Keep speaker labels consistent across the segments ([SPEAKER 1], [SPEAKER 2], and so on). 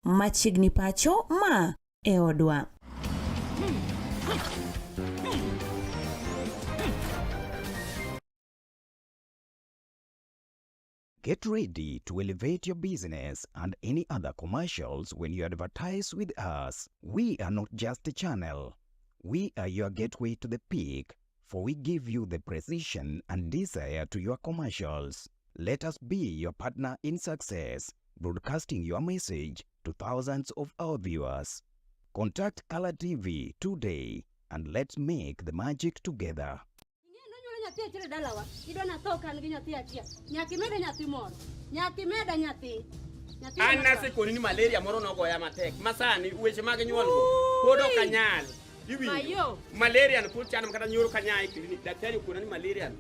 [SPEAKER 1] machiegni pacho ma e odwa.
[SPEAKER 2] Get ready to elevate your business and any other commercials when you advertise with us. We are not just a channel. We are your gateway to the peak, for we give you the precision and desire to your commercials. Let us be your partner in success, broadcasting your message to thousands of our viewers. Contact Color TV today and let's make the magic together.
[SPEAKER 3] Anna se koni ni malaria moro no goya matek. Masani weche mag nyuol go. Podo kanyal. Iwi. Malaria no put chanam kata nyoro kanyai clinic. Daktari koni ni malaria.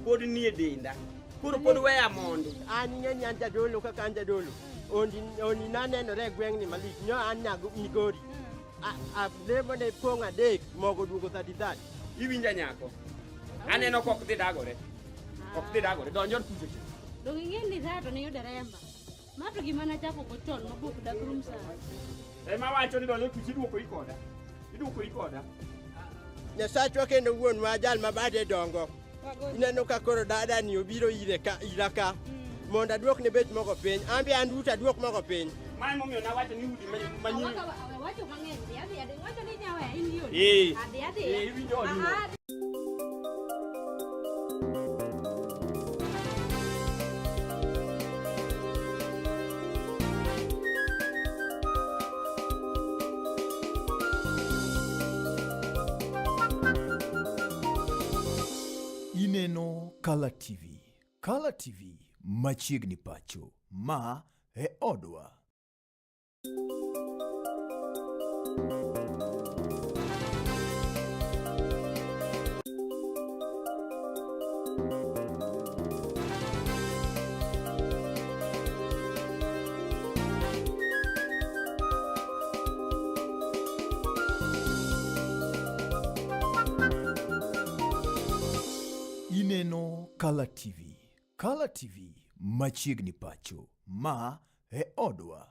[SPEAKER 3] Pod ni e denda. Pod weya mondo.
[SPEAKER 4] Ani ngeni anja dolo ka kanja dolo. Oni nane no re gweng ni malik. Nyo anya migori. A lebo ne ponga dek mogo dugo 33.
[SPEAKER 3] Iwinja nyako. Aneno kok dhi dagore. Ok dhi dagore. Donjon kucho.
[SPEAKER 5] Do ngeni zato ne yude remba. Mato gimana chako kochon mabuk dagrum sa.
[SPEAKER 3] Ma wacho ni donjon kucho duoko ikoda. Iduoko ikoda.
[SPEAKER 4] Nyasacho kendo wuon wa jal mabade dongo. Ineno ka koro dada ni obiro iraka. Monda duok ne bet moko piny. Ambi anduta duok moko piny.
[SPEAKER 3] Mai momio na wacho ni udi manyi.
[SPEAKER 5] Wacho mang'eny. Adi wacho ni nyawe in yun. Adi.
[SPEAKER 3] Iwinjo odi.
[SPEAKER 6] Ineno Color TV. Color TV machiegni pacho ma e odwa. Ineno Color TV. Color TV machiegni pacho ma e odwa.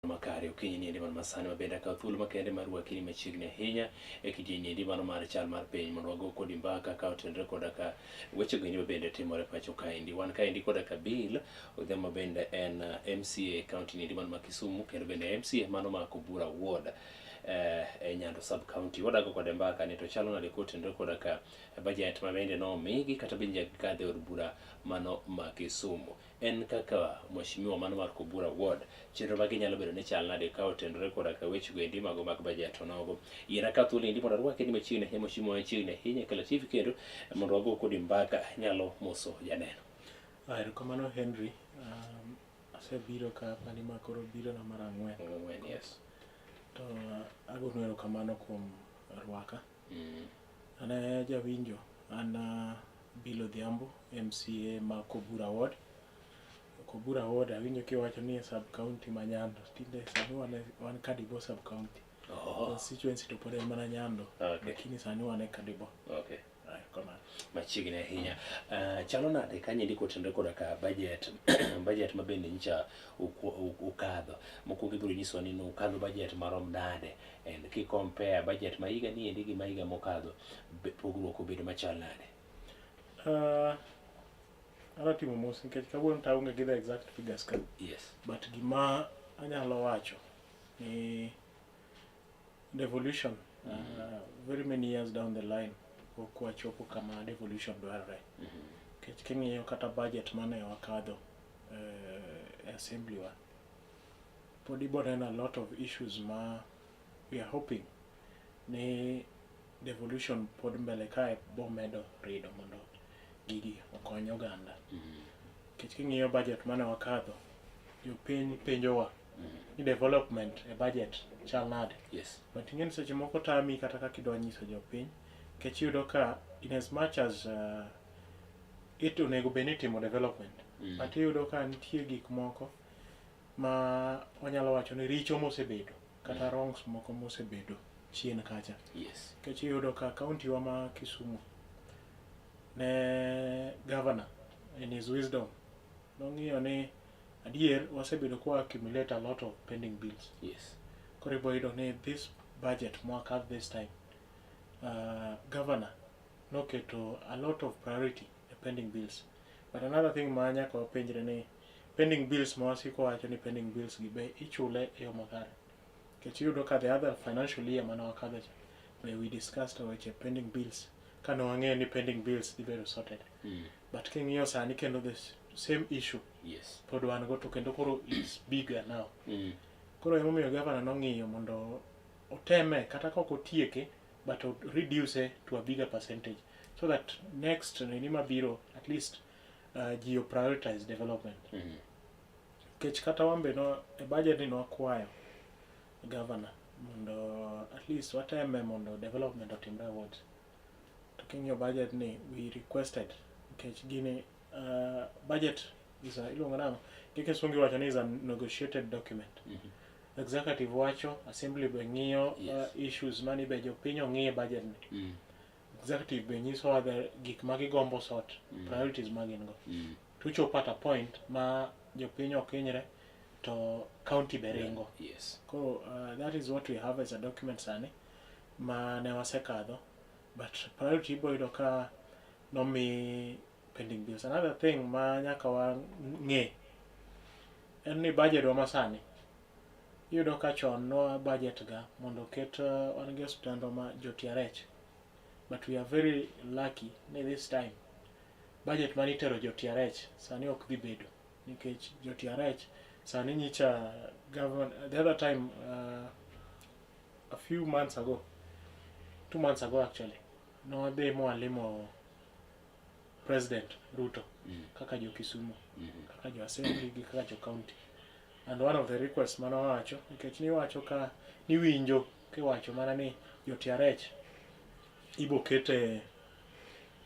[SPEAKER 7] Makari Mokinyi ni ndimano masani mabenda ka thuolo makende mar wakini machiegni ahinya e kijini ndimano mar chal mar piny mondo wago kodi mbaka ka otendre koda ka weche gini mabende timore pacho kaendi. Wan kaendi koda ka Bill odhiambo mabende en MCA county ni ndimano ma Kisumu kendo bende MCA mano ma Kobura Ward e Nyando sub county. Wadago kode mbaka ni to chalo nade kotendre koda ka budget mabende no migi kata binja kadhe od bura mano ma Kisumu. En kaka mheshimiwa mano mar Kobura Ward chenro magi nyalo bedo ne chal nade ka otendore koda ka weche goendi mago mag budget onogo. Yera ka thuolo ndi mondo rwake ni machiegni he mheshimiwa machiegni ahinya Color TV kendo mondo wago kodi mbaka nyalo moso janeno.
[SPEAKER 8] Kamano Henry, asebiro ka pani makoro biro na mara ang'wen.
[SPEAKER 7] Yes.
[SPEAKER 8] To agonwero kamano kuom rwaka. Ana jawinjo, ana Bill Odhiambo, MCA ma Kobura Ward. Kobura Ward awinjo kiwacho ni sub county ma Nyando. Tinde sani wan Kadibo sub county. Constituency to pod en mana Nyando. Lakini sani wan e Kadibo.
[SPEAKER 7] Okay. Machiegni ahinya. Chalo nade kanye ndiko tendre koda ka budget mabende nyicha ukadho. Mokuongo ibiro nyiso ni ukadho budget marom nade and ki compare budget ma higa ni endi gi ma higa mokadho pogruok obedo machal nade.
[SPEAKER 8] Ala timo mos nikech kawuono taonge gi the exact figures ka.
[SPEAKER 7] Yes.
[SPEAKER 8] But gima anyalo wacho ni devolution very many years down the line kwa chopo kama devolution dwarre. Kech king'iyo kata budget mane wakadho assembly wa pod iboneno a lot of issues ma we are hoping ni devolution pod mbele kae bo medo rido mondo gigi okony oganda. Kech king'iyo budget mane wakadho jopiny penjowa ni development e budget chal nade.
[SPEAKER 7] Yes.
[SPEAKER 8] But ing'eni seche moko tami kata kaka idwa nyiso jopiny kech yudo ka in as much as it onego bed ni timo development but yudo ka nitie gik moko ma wanyalo wacho ni richo mosebedo kata wrongs moko mosebedo chien kacha.
[SPEAKER 7] Yes.
[SPEAKER 8] Kech yudo ka county wa ma Kisumu ne governor in his wisdom nong'iyo ni adier wasebedo kwa accumulate a lot of pending bills.
[SPEAKER 7] Yes.
[SPEAKER 8] Koro iboyudo ni this budget mwaka this time governor noketo a lot of priority e pending bills. But another thing ma nyaka wapenjre ni pending bills mwasiko wacho ni pending bills gi be ichule e yo makare. Kech yudo ka the other financial year mana wakadho cha where we discussed weche pending bills kano wang'eyo ni pending bills dhi bedo sorted. But king'iyo sani kendo the same issue.
[SPEAKER 7] Yes.
[SPEAKER 8] Pod wan go to kendo koro is bigger now. Koro emomiyo governor nong'iyo mondo oteme kata kok otieke but reduce to a bigger percentage so that next nini mabiro at least geo prioritize development. Kech kata wambe no e budget ni no akwayo governor mondo at least wateme mondo development otimre awards. Talking your budget ni we requested kech gini budget is a ilongo namo kike sungi wacho ni is a negotiated document. Executive wacho, assembly be ng'iyo issues mani be jopiny ong'iye budget ni. Executive be nyiso other gik ma gigombo sort, priorities ma gin go. Tuchopo at a point ma jopiny okinyre to county be ringo.
[SPEAKER 7] Yes.
[SPEAKER 8] So that is what we have as a document sani ma ne wasekadho, but priority iboyudo ka nomi pending bills. Another thing ma nyaka wang'e en ni budget wa masani iyudo ka chon no budget ga mondo ket wan gi hospitandwa ma jotiarech, but we are very lucky ni this time budget mani tero jotiarech sani ok dhi bedo nikech jotiarech sani nyicha government the other time a few months ago 2 months ago actually no dhi mwalimo President Ruto kaka jo Kisumu kaka jo assembly gi kaka jo county. And one of the requests mana wacho nikech ni wacho ka ni winjo kiwacho mana ni jotiarech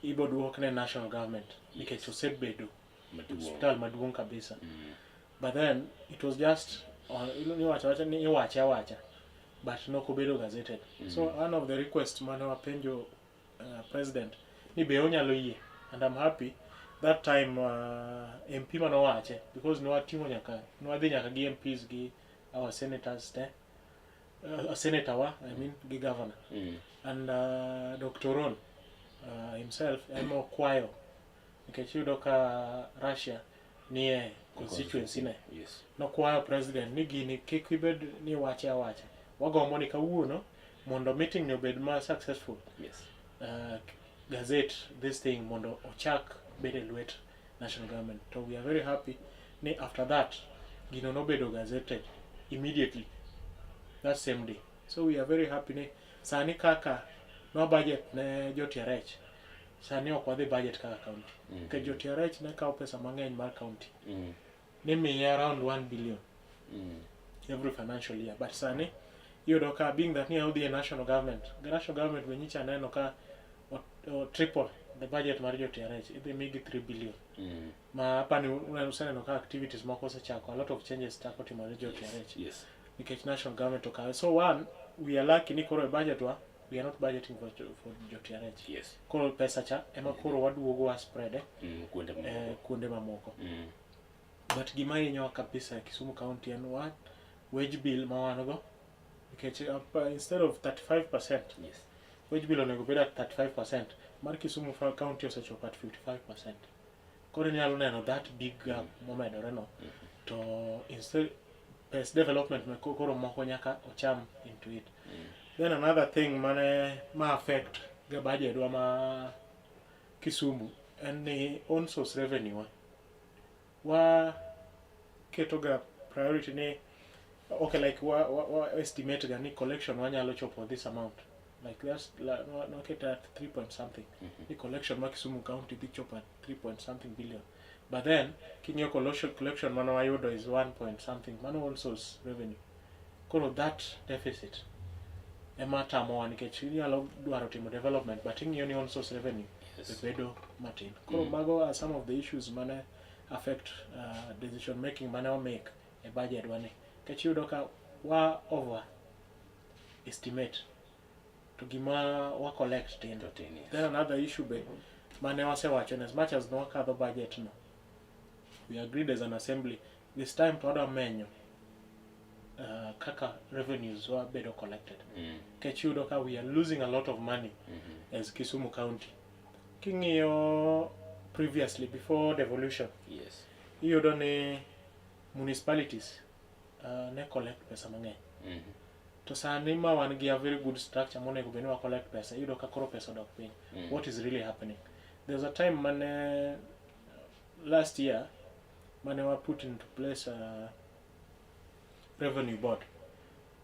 [SPEAKER 8] ibo duokne national government nikech osebedo hospital maduong' kabisa. But then it was just ni wacha but no kobedo gazetted. So one of the requests mana wapenjo president ni be onyalo yie, and I'm happy that time MP mano wache because no atimo nyaka no adhi nyaka gi MPs gi our senators te senator wa I mean the governor and Dr. Ron himself emo kwayo nikech yudo ka Russia nie constituency ne.
[SPEAKER 7] Yes.
[SPEAKER 8] No kwayo president ni gini kik ibed ni wache wagombo ni kawuono mondo meeting ni obed ma successful.
[SPEAKER 7] Yes.
[SPEAKER 8] Gazette this thing mondo ochak bede lwet national government. So we are very happy ni after that gino no bedo gazetted immediately that same day. So we are very happy ni sani kaka no budget ne jotiarech sani ok wadhi budget kaka county. Ke jotiarech ne kawo pesa mang'eny mar county. Ni miye around 1 billion every financial year, but sani yudo ka being that ni odhi national government, the national government be nyicha neno ka triple the budget mar jotiarech idhi migi 3 billion. Ma hapa ni unasema ka activities moko osechako, a lot of changes tako timore jotiarech.
[SPEAKER 7] Yes.
[SPEAKER 8] Nikech national government okawe. So one, we are lucky ni koro budget wa we are not budgeting for jotiarech.
[SPEAKER 7] Yes.
[SPEAKER 8] Koro pesa cha ema koro waduogo wa spread kuonde mamoko. But gima yenyo kabisa Kisumu County and what wage bill ma wanogo nikech instead of 35%.
[SPEAKER 7] Yes.
[SPEAKER 8] Wage bill onego bed at 35%. Mar Kisumu County osechopo at 55%. Koro nyalo neno that big gap momedore no. To instead pes development me koro moko nyaka ocham into it. Then another thing mane ma affect the budget wa ma Kisumu and the own source revenue wa ketoga priority ni okay like wa estimate ga ni collection wanyalo chopo this amount like that's no get at 3 point something. The collection ma Kisumu County dhi chopo at 3 point something billion. But then kinyo collection mano ayudo is 1 point something mano own source revenue. Koro that deficit ema tamo nikech inyalo dwaro timo development but ing'iyo ni own source revenue bedo matin. Koro mago are some of the issues mane affect decision making mane o make a budget wane. Kech yudo ka wa over estimate to gima wa collect tin. Then another issue be mane wasewacho as much as no kadho budget no we agreed as an assembly this time to order menu kaka revenues were better collected. Kechudo we are losing a lot of money as Kisumu County. Kingio previously before devolution.
[SPEAKER 7] Yes.
[SPEAKER 8] You don't municipalities ne collect pesa mang'eny. To sani ma wan gi a very good structure monego bed ni wa collect pesa iyudo ka koro pesa dok piny. What is really happening? There's a time mane last year mane wa put into place revenue board.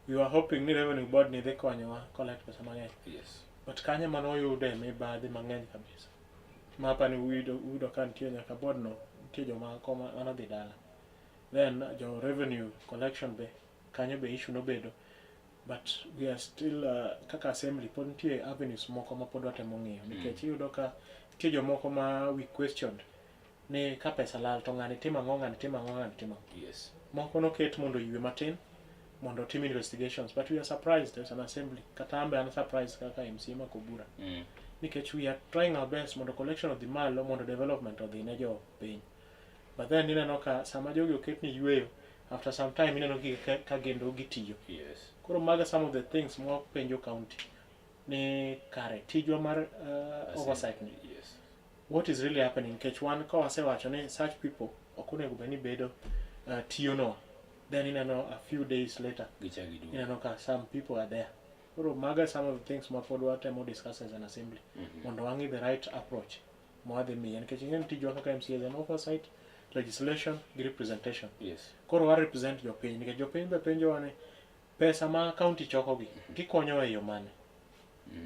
[SPEAKER 8] We were hoping ni revenue board ni dhi konyowa collect pesa mang'eny.
[SPEAKER 7] Yes.
[SPEAKER 8] But kanye mane oyude mibadhi mang'eny kabisa. Ma hapa ni uyudo ka nitie nyaka board no nitie joma mano dhi dala. Then your revenue collection be kanye be issue no bedo. But we are still kaka assembly pod nitie avenues moko ma pod watemo ng'iyo nikech iyudo ka nitie jomoko ma we questioned ni ka pesa lal to ng'ani timo ang'o ng'ani timo ang'o ng'ani timo.
[SPEAKER 7] Yes.
[SPEAKER 8] Moko noket mondo ywe matin mondo tim investigations, but we are surprised as an assembly kata ambe an surprised kaka MC makobura nikech we are trying our best mondo collection of the malo mondo development of the nejo piny, but then ineno ka sama jogi oket ni yweyo after some time ineno ka gendo gitiyo.
[SPEAKER 7] Yes.
[SPEAKER 8] Koro maga some of the things mo penjo county ni kare tijwa mar oversight ni.
[SPEAKER 7] Yes.
[SPEAKER 8] What is really happening nikech wan ka wasewacho ni such people okonego bed ni bedo tiyo no, then ineno a few days later ineno ka some people are there. Koro maga some of the things ma pod watemo discuss as an assembly mondo wangi the right approach mo adhi miye nikech ing'en tijwa kaka MCA an oversight, legislation gi representation.
[SPEAKER 7] Yes.
[SPEAKER 8] Koro wa represent jopiny nikech jopiny be penjo wane pesa ma county choko gi gikonyo e yo mane.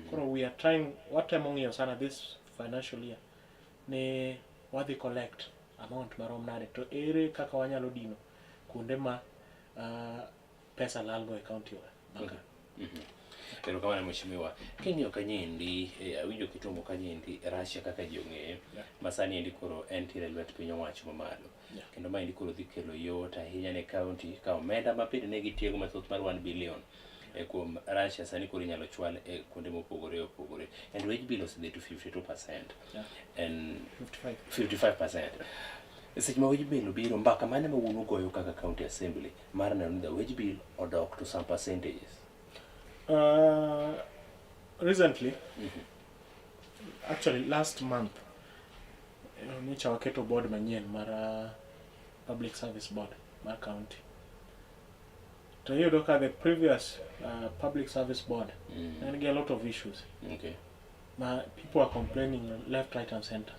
[SPEAKER 8] Koro we are trying watemo ng'iyo sana this financial year ni wadhi collect amount marom nade to ere kaka wanyalo dino kuonde ma pesa lalgo e county wa.
[SPEAKER 7] Pero kama mheshimiwa king'iyo kanyendi awinjo kitumo kanyendi Russia kaka ji ong'eye masani endi koro entiere lwet piny owacho mamalo kendo ma endi koro dhi kelo yot ahinya ne county ka omenda ma pile ne gitiego mathoth mar 1 billion kuom Russia sani koro inyalo chwal kuonde mopogore opogore and wage bill osedhi to 52% and 55%. Seche ma wage bill obiro mbaka mane ma wuon ugoyo kaka county assembly mar neno ni the wage bill odok to some percentages?
[SPEAKER 8] Recently, actually last month, nicha waketo board manyien mar public service board mar county. To you look at the previous public service board, and get a lot of issues.
[SPEAKER 7] Okay.
[SPEAKER 8] People are complaining left, right, and center.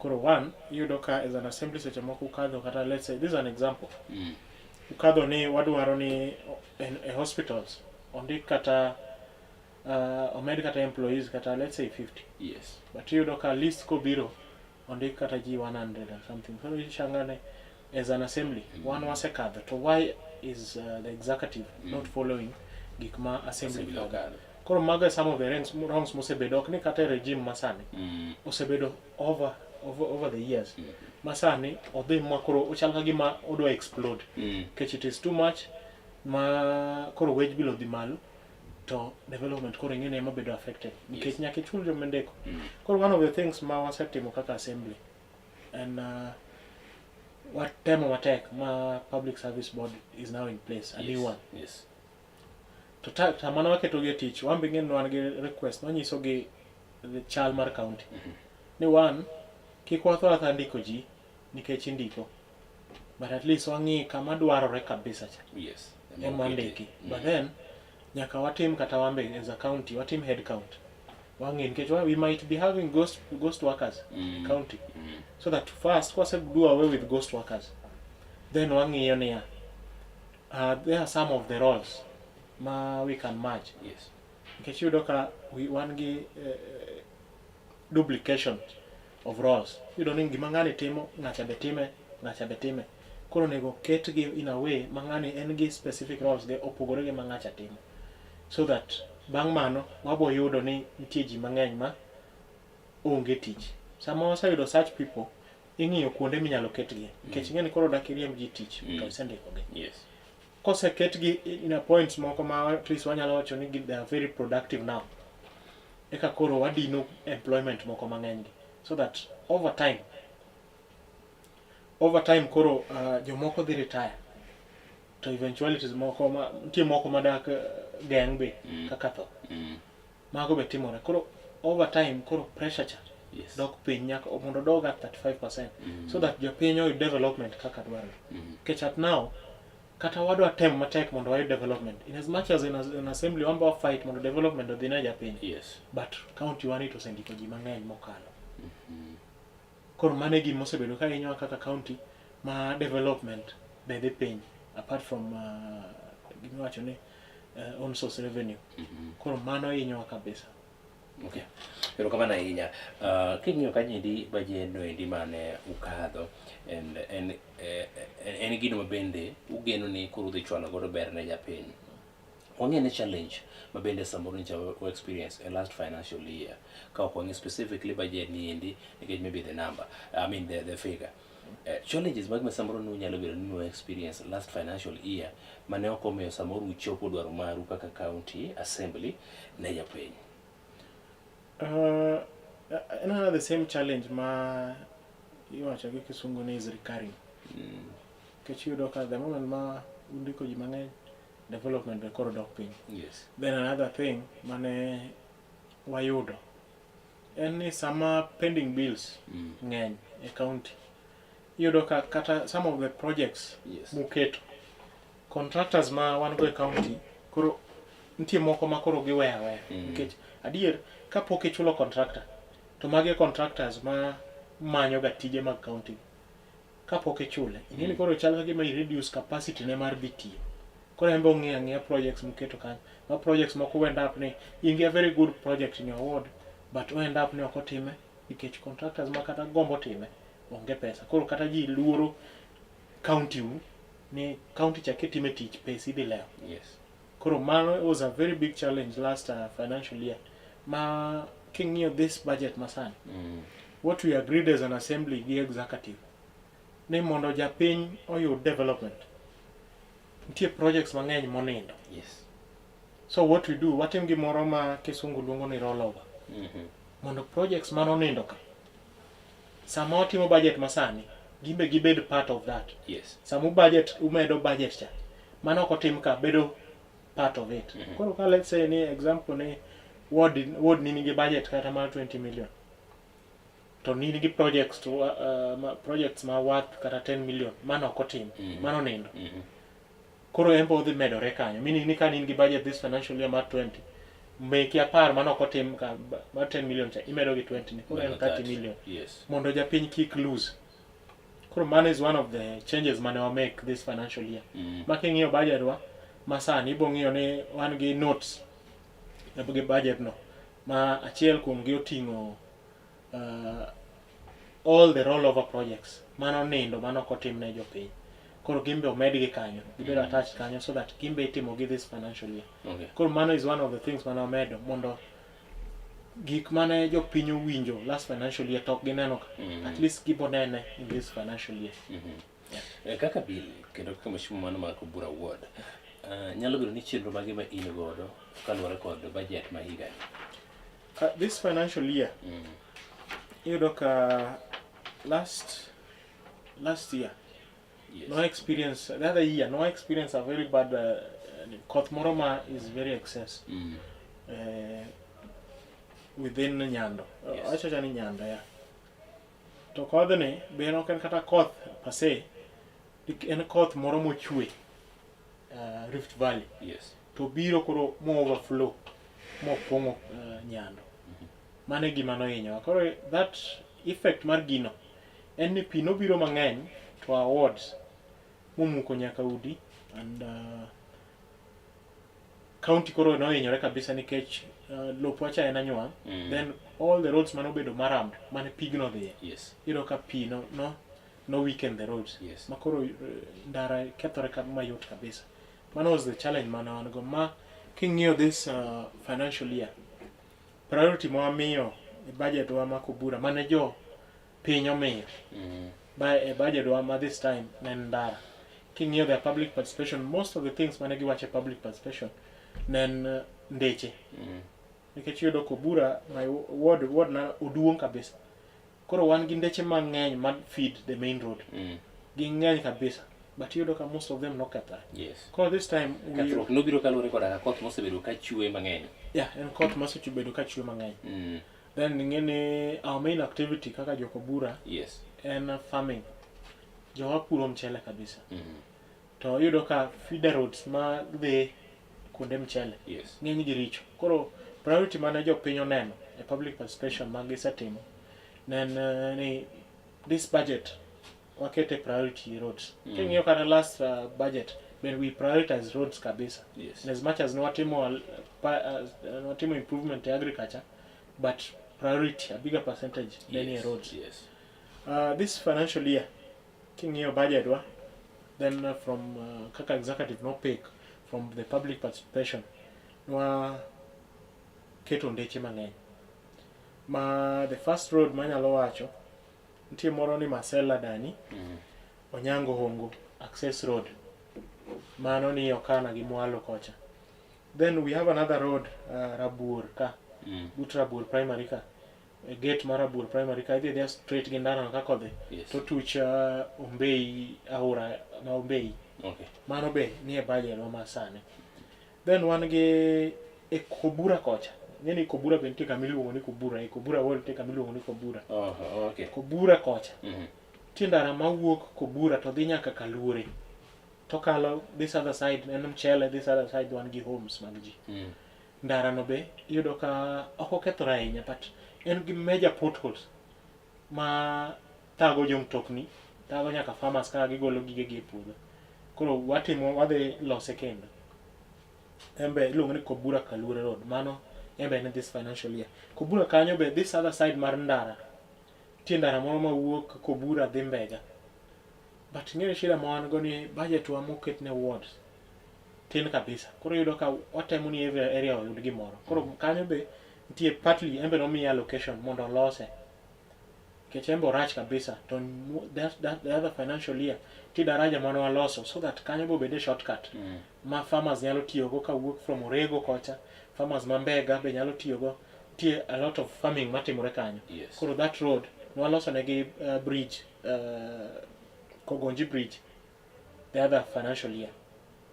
[SPEAKER 8] Koro one, you look at as an assembly such a moku kado kata, let's say this is an example. Ukado ni waduaro ni hospitals ondi kata omed kata employees kata let's say 50.
[SPEAKER 7] Yes.
[SPEAKER 8] But you look at list ko biro ondi kata G 100 and something. So you shangane as an assembly one was a card. So why is the executive not following gikma assembly order? Koro maga some of the wrongs mosebedo ni kata regime masani osebedo over the years. Masani odhi makoro ochal ka gima odwa explode. Kech it is too much ma koro wage bill odhi malo to development koro ing'ene ema bedo affected nikech nyaka ichul jomendeko. Koro one of the things ma wasetimo kaka assembly and what temo matek ma public service board is now in place, a new one.
[SPEAKER 7] Yes.
[SPEAKER 8] To tamana waketo gi tich wambe ng'en wan gi request manyiso gi the chal mar county ni one kik watho atha ndiko ji nikech indiko, but at least wang'i kama dwarore kabisa cha.
[SPEAKER 7] Yes.
[SPEAKER 8] Ema ndiki. But then nyaka watim kata wambe as a county watim head count. Wang'i nikech we might be having ghost workers in county. So that first we do away with ghost workers. Then wang'i yonia there are some of the roles ma we can merge.
[SPEAKER 7] Yes.
[SPEAKER 8] Nikech yudo ka we wangi duplication of roles. You don't gima ng'ani timo ng'acha be time. Koro nego ket gi in a way mang'ani en gi specific roles ge opogore gi mang'acha timo. So that bang' mano wabo yudo ni nitie ji mang'eny ma onge tich. Sama waseyudo such people ing'iyo kuonde minyalo ketgi. Nikech ng'eni koro dak iriemb ji tich to isendiko gi.
[SPEAKER 7] Yes.
[SPEAKER 8] Kose ketgi in a points moko ma at least wanyalo wacho ni they are very productive now. Eka koro wadino employment moko mang'eny gi. So that over time over time koro jomoko dhi retire to eventualities moko nitie moko madak gang be kaka tho mago be timore koro over time koro pressure cha dok piny nyaka mondo dog at 35% so that jopiny oyud development kaka dwarore nikech at now kata wadwa tem matek mondo wayud development in as much as in an assembly wamba fight mondo development odhi ne japiny but county wani to sendiko ji mang'eny mokalo koro mane gima osebedo ka hinyowa kaka county ma development be dhi piny apart from gima wacho ni on source revenue koro mano hinyowa kabisa.
[SPEAKER 7] Okay. Pero kama na ahinya king'iyo kanyendi bajeno endi mane ukadho en gino mabende ugeno ni koro dhi chwalo godo ber ne japiny. Wang'e ne challenge mabende samoro ncha we experience a last financial year ka ok wang'e specifically budget ni endi nikech maybe the number I mean the figure challenges mag samoro nunyalo bedo ni we experience last financial year mane ok omiyo samoro uchopo dwaro maru kaka county assembly ne japiny.
[SPEAKER 8] Another the same challenge ma iwacho gi kisungu ni is recurring. Kechiyudo ka the moment ma undiko ji mang'eny development be koro dok piny.
[SPEAKER 7] Yes.
[SPEAKER 8] Then another thing mane wayudo en ni sama pending bills ng'eny e county iyudo ka kata some of the projects muketo contractors ma wan go e county koro nitie moko ma koro giweya weya nikech adier kapok ichulo contractor to magi contractors ma manyo ga tije mag county kapok ichule ing'eni koro chal ka gima reduce capacity ne mar BT koro embe ong'e projects muketo kanyo ma projects moko end up ni ingi a very good project in your ward but end up ni ok otime nikech contractors ma kata gombo time onge pesa koro kata ji luoro county ni county cha kitime tich pesa idhi lewo.
[SPEAKER 7] Yes.
[SPEAKER 8] Koro mano was a very big challenge last financial year ma king'iyo this budget masani what we agreed as an assembly gi executive ni mondo japiny oyud development nitie projects mang'eny monindo.
[SPEAKER 7] Yes.
[SPEAKER 8] So what we do watim gimoro ma kisungu luongo ni rollover mondo projects manonindo ka sama watimo budget masani gimbe gibed part of that.
[SPEAKER 7] Yes.
[SPEAKER 8] Samu budget umedo budget cha mano ok otim ka bedo part of it. Koro ka let's say ni example ni ward ni nigi budget kata mar 20 million to ni nigi projects to projects ma worth kata 10 million mano ok otim mano nindo koro embo dhi medore kanyo meaning ni ka ni nigi budget this financial year mar 20 make apar mano ok otim ka mar 10 million cha imedo gi 20 ni koro en 30 million.
[SPEAKER 7] Yes.
[SPEAKER 8] Mondo japiny kik lose. Koro man is one of the changes mane wa make this financial year. Making'iyo budget wa masani ibo ng'iyo ni wan gi notes gi budget no ma achiel kuom gi oting'o all the rollover projects mano nindo mano ok otim ne jopiny koro gimbe omedgi kanyo gibedo attached kanyo so that gimbe itimo gi this financial year.
[SPEAKER 7] Okay.
[SPEAKER 8] Koro mano is one of the things mane omedo mondo gik mane jopiny owinjo last financial year tok gineno ka at least gibo nene in this financial year.
[SPEAKER 7] Kaka bill kendo kaka mashimu mano mar Kubura Ward nyalo bedo ni chenro mage ma in godo kaluwore kod budget ma higa
[SPEAKER 8] this financial year iyudo ka last year no experience the other year no experience a very bad koth moro ma is very excess within Nyando. Achacha ni Nyando ya to kodhni be en ok en kata koth pase en koth moro mochwe Rift Valley.
[SPEAKER 7] Yes.
[SPEAKER 8] To biro koro mo overflow mo pongo Nyando mane gima no hinyo koro that effect mar gino en ni pi no biro mang'eny to awards momuko nyaka udi and county koro no hinyore kabisa nikech lopo acha en anyuang then all the roads mano bedo maram mane pigno dhiye.
[SPEAKER 7] Yes.
[SPEAKER 8] Iro ka pi no weaken the roads.
[SPEAKER 7] Yes.
[SPEAKER 8] Makoro ndara kethore ka mayot kabisa. Mano was the challenge mana wan go ma king'iyo this financial year priority mo amiyo e budget wa ma Kubura mane jo piny omiyo budget wa ma this time nen ndara king'iyo the public participation most of the things mane giwache public participation nen ndeche nikech yudo Kubura my ward na oduong kabisa koro wan gi ndeche mang'eny ma feed the main road ging'eny kabisa, but iyudo ka most of them nokethore.
[SPEAKER 7] Yes.
[SPEAKER 8] Koro this time
[SPEAKER 7] kethruok nobiro kaluwore koda koth mosebedo ka chwe mang'eny.
[SPEAKER 8] Yeah, en koth mosebedo ka chwe mang'eny. Then ing'eni our main activity kaka jokobura
[SPEAKER 7] yes,
[SPEAKER 8] en farming. Jowa puro mchele kabisa. To iyudo ka feeder roads ma dhi kuonde mchele
[SPEAKER 7] yes,
[SPEAKER 8] ng'eny gi richo. Koro priority mane jopiny oneno e public participation ma gisetimo ni this budget wakete priority roads. King'iyo kata last budget when we prioritize roads kabisa.
[SPEAKER 7] Yes.
[SPEAKER 8] And as much as watimo improvement in agriculture, but priority, a bigger percentage than
[SPEAKER 7] yes,
[SPEAKER 8] roads.
[SPEAKER 7] Yes.
[SPEAKER 8] This financial year, king'iyo budget then from kaka executive no pick from the public participation wa keto ndeche mang'eny. The first road manyalo wacho nitie moro ni Masela Dani Onyango Hongo access road mano ni Okana gi Mwalo kocha. Then we have another road Rabur ka but Rabur primary ka a gate Marabur primary ka idhi there straight gi ndara ka kodhi to tuch Ombei aora ma Ombei.
[SPEAKER 7] Okay.
[SPEAKER 8] Mano be ni e budget ma sani. Then wan gi e Kobura kocha. Ngeni Kobura be nitie kamiluongo ni Kobura, e Kobura wol nitie kamiluongo ni Kobura.
[SPEAKER 7] Okay.
[SPEAKER 8] Kobura kocha. Tie ndara mawuok Kobura to dhi nyaka Kalure. To kalo this other side en mchele, this other side wan gi homes mag ji. Ndara no be iyudo ka ok okethore ahinya, but en gi major potholes ma tago jo mtokni, tago nyaka farmers ka gigolo gige gi e puodho. Koro wadhi lose kendo. Embe iluongo ni Kobura Kalure Road. Mano embe in this financial year. Kobura kanyo be this other side mar ndara. Tie ndara moro mawuok Kobura dhi Mbega. But ng'ere shida ma wan go ni budget wa moket ne wards tin kabisa. Koro yudo ka watemo ni every area oyud gimoro. Koro kanyo be nitie partly embe no miya allocation mondo lose. Kechembo rach kabisa. To the other financial year ti daraja mano waloso so that kanyo bo bede shortcut. Ma farmers nyalo tiyogo ka wuok from Orego kocha. Farmers ma Mbega be nyalo tiyogo. Tie a lot of farming matimore kanyo.
[SPEAKER 7] Yes.
[SPEAKER 8] Koro that road waloso negi bridge Kogonji Bridge the other financial year.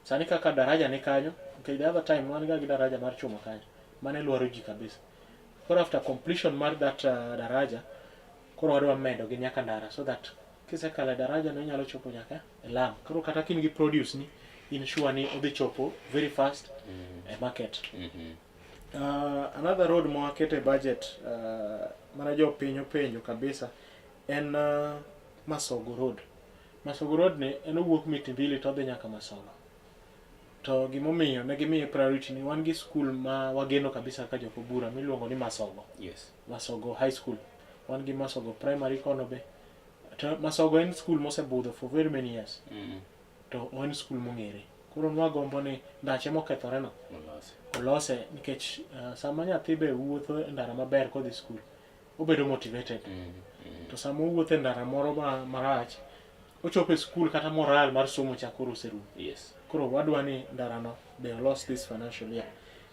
[SPEAKER 8] Sani kaka daraja ni kanyo, okay, the other time wan ga gi daraja mar chuma kanyo. Mane luoro ji kabisa. Koro after completion mar that daraja, koro wadwa medo gi nyaka ndara so that kisekala daraja no nyalo chopo nyaka e lam. Koro kata kin gi produce ni in sure ni odhi chopo very fast e market. Another road mo akete budget mana jo penjo kabisa en Masogo Road. Masogo Road ni en owuok Mitimbili to dhi nyaka Masogo. To gimomiyo ne gimiye priority ni wan gi school ma wageno kabisa ka jokobura miluongo ni Masogo.
[SPEAKER 7] Yes.
[SPEAKER 8] Masogo High School. Wan gi Masogo Primary kono be. To Masogo en school mosebudho for very many years. To en school mong'ere. Koro nwagombo ni ndache mokethore no olose nikech sama nyathi be wuotho e ndara maber kodhi school obedo motivated. To sama owuotho e ndara moro marach ochopo e school kata moral mar somo chakoro oserumo.
[SPEAKER 7] Yes.
[SPEAKER 8] Koro wadwa ni ndara no be lost this financial year.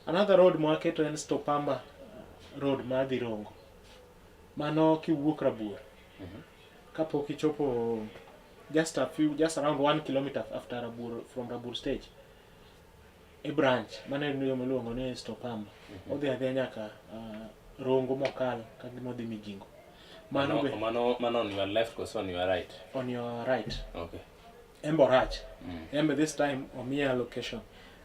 [SPEAKER 8] Another road mwaketo en Stopamba Road ma dhi Rongo. Mano kiwuok Rabur. Kapok ichopo just around 1 kilometer after Rabur, from Rabur stage. A branch mane niyo miluongo ni Stopamba. Odhi adhi nyaka Rongo mokalo ka gimo dhi Mijingo.
[SPEAKER 7] Mano on your left or on your right?
[SPEAKER 8] On your right.
[SPEAKER 7] Okay.
[SPEAKER 8] Emborach. Embe this time omia location.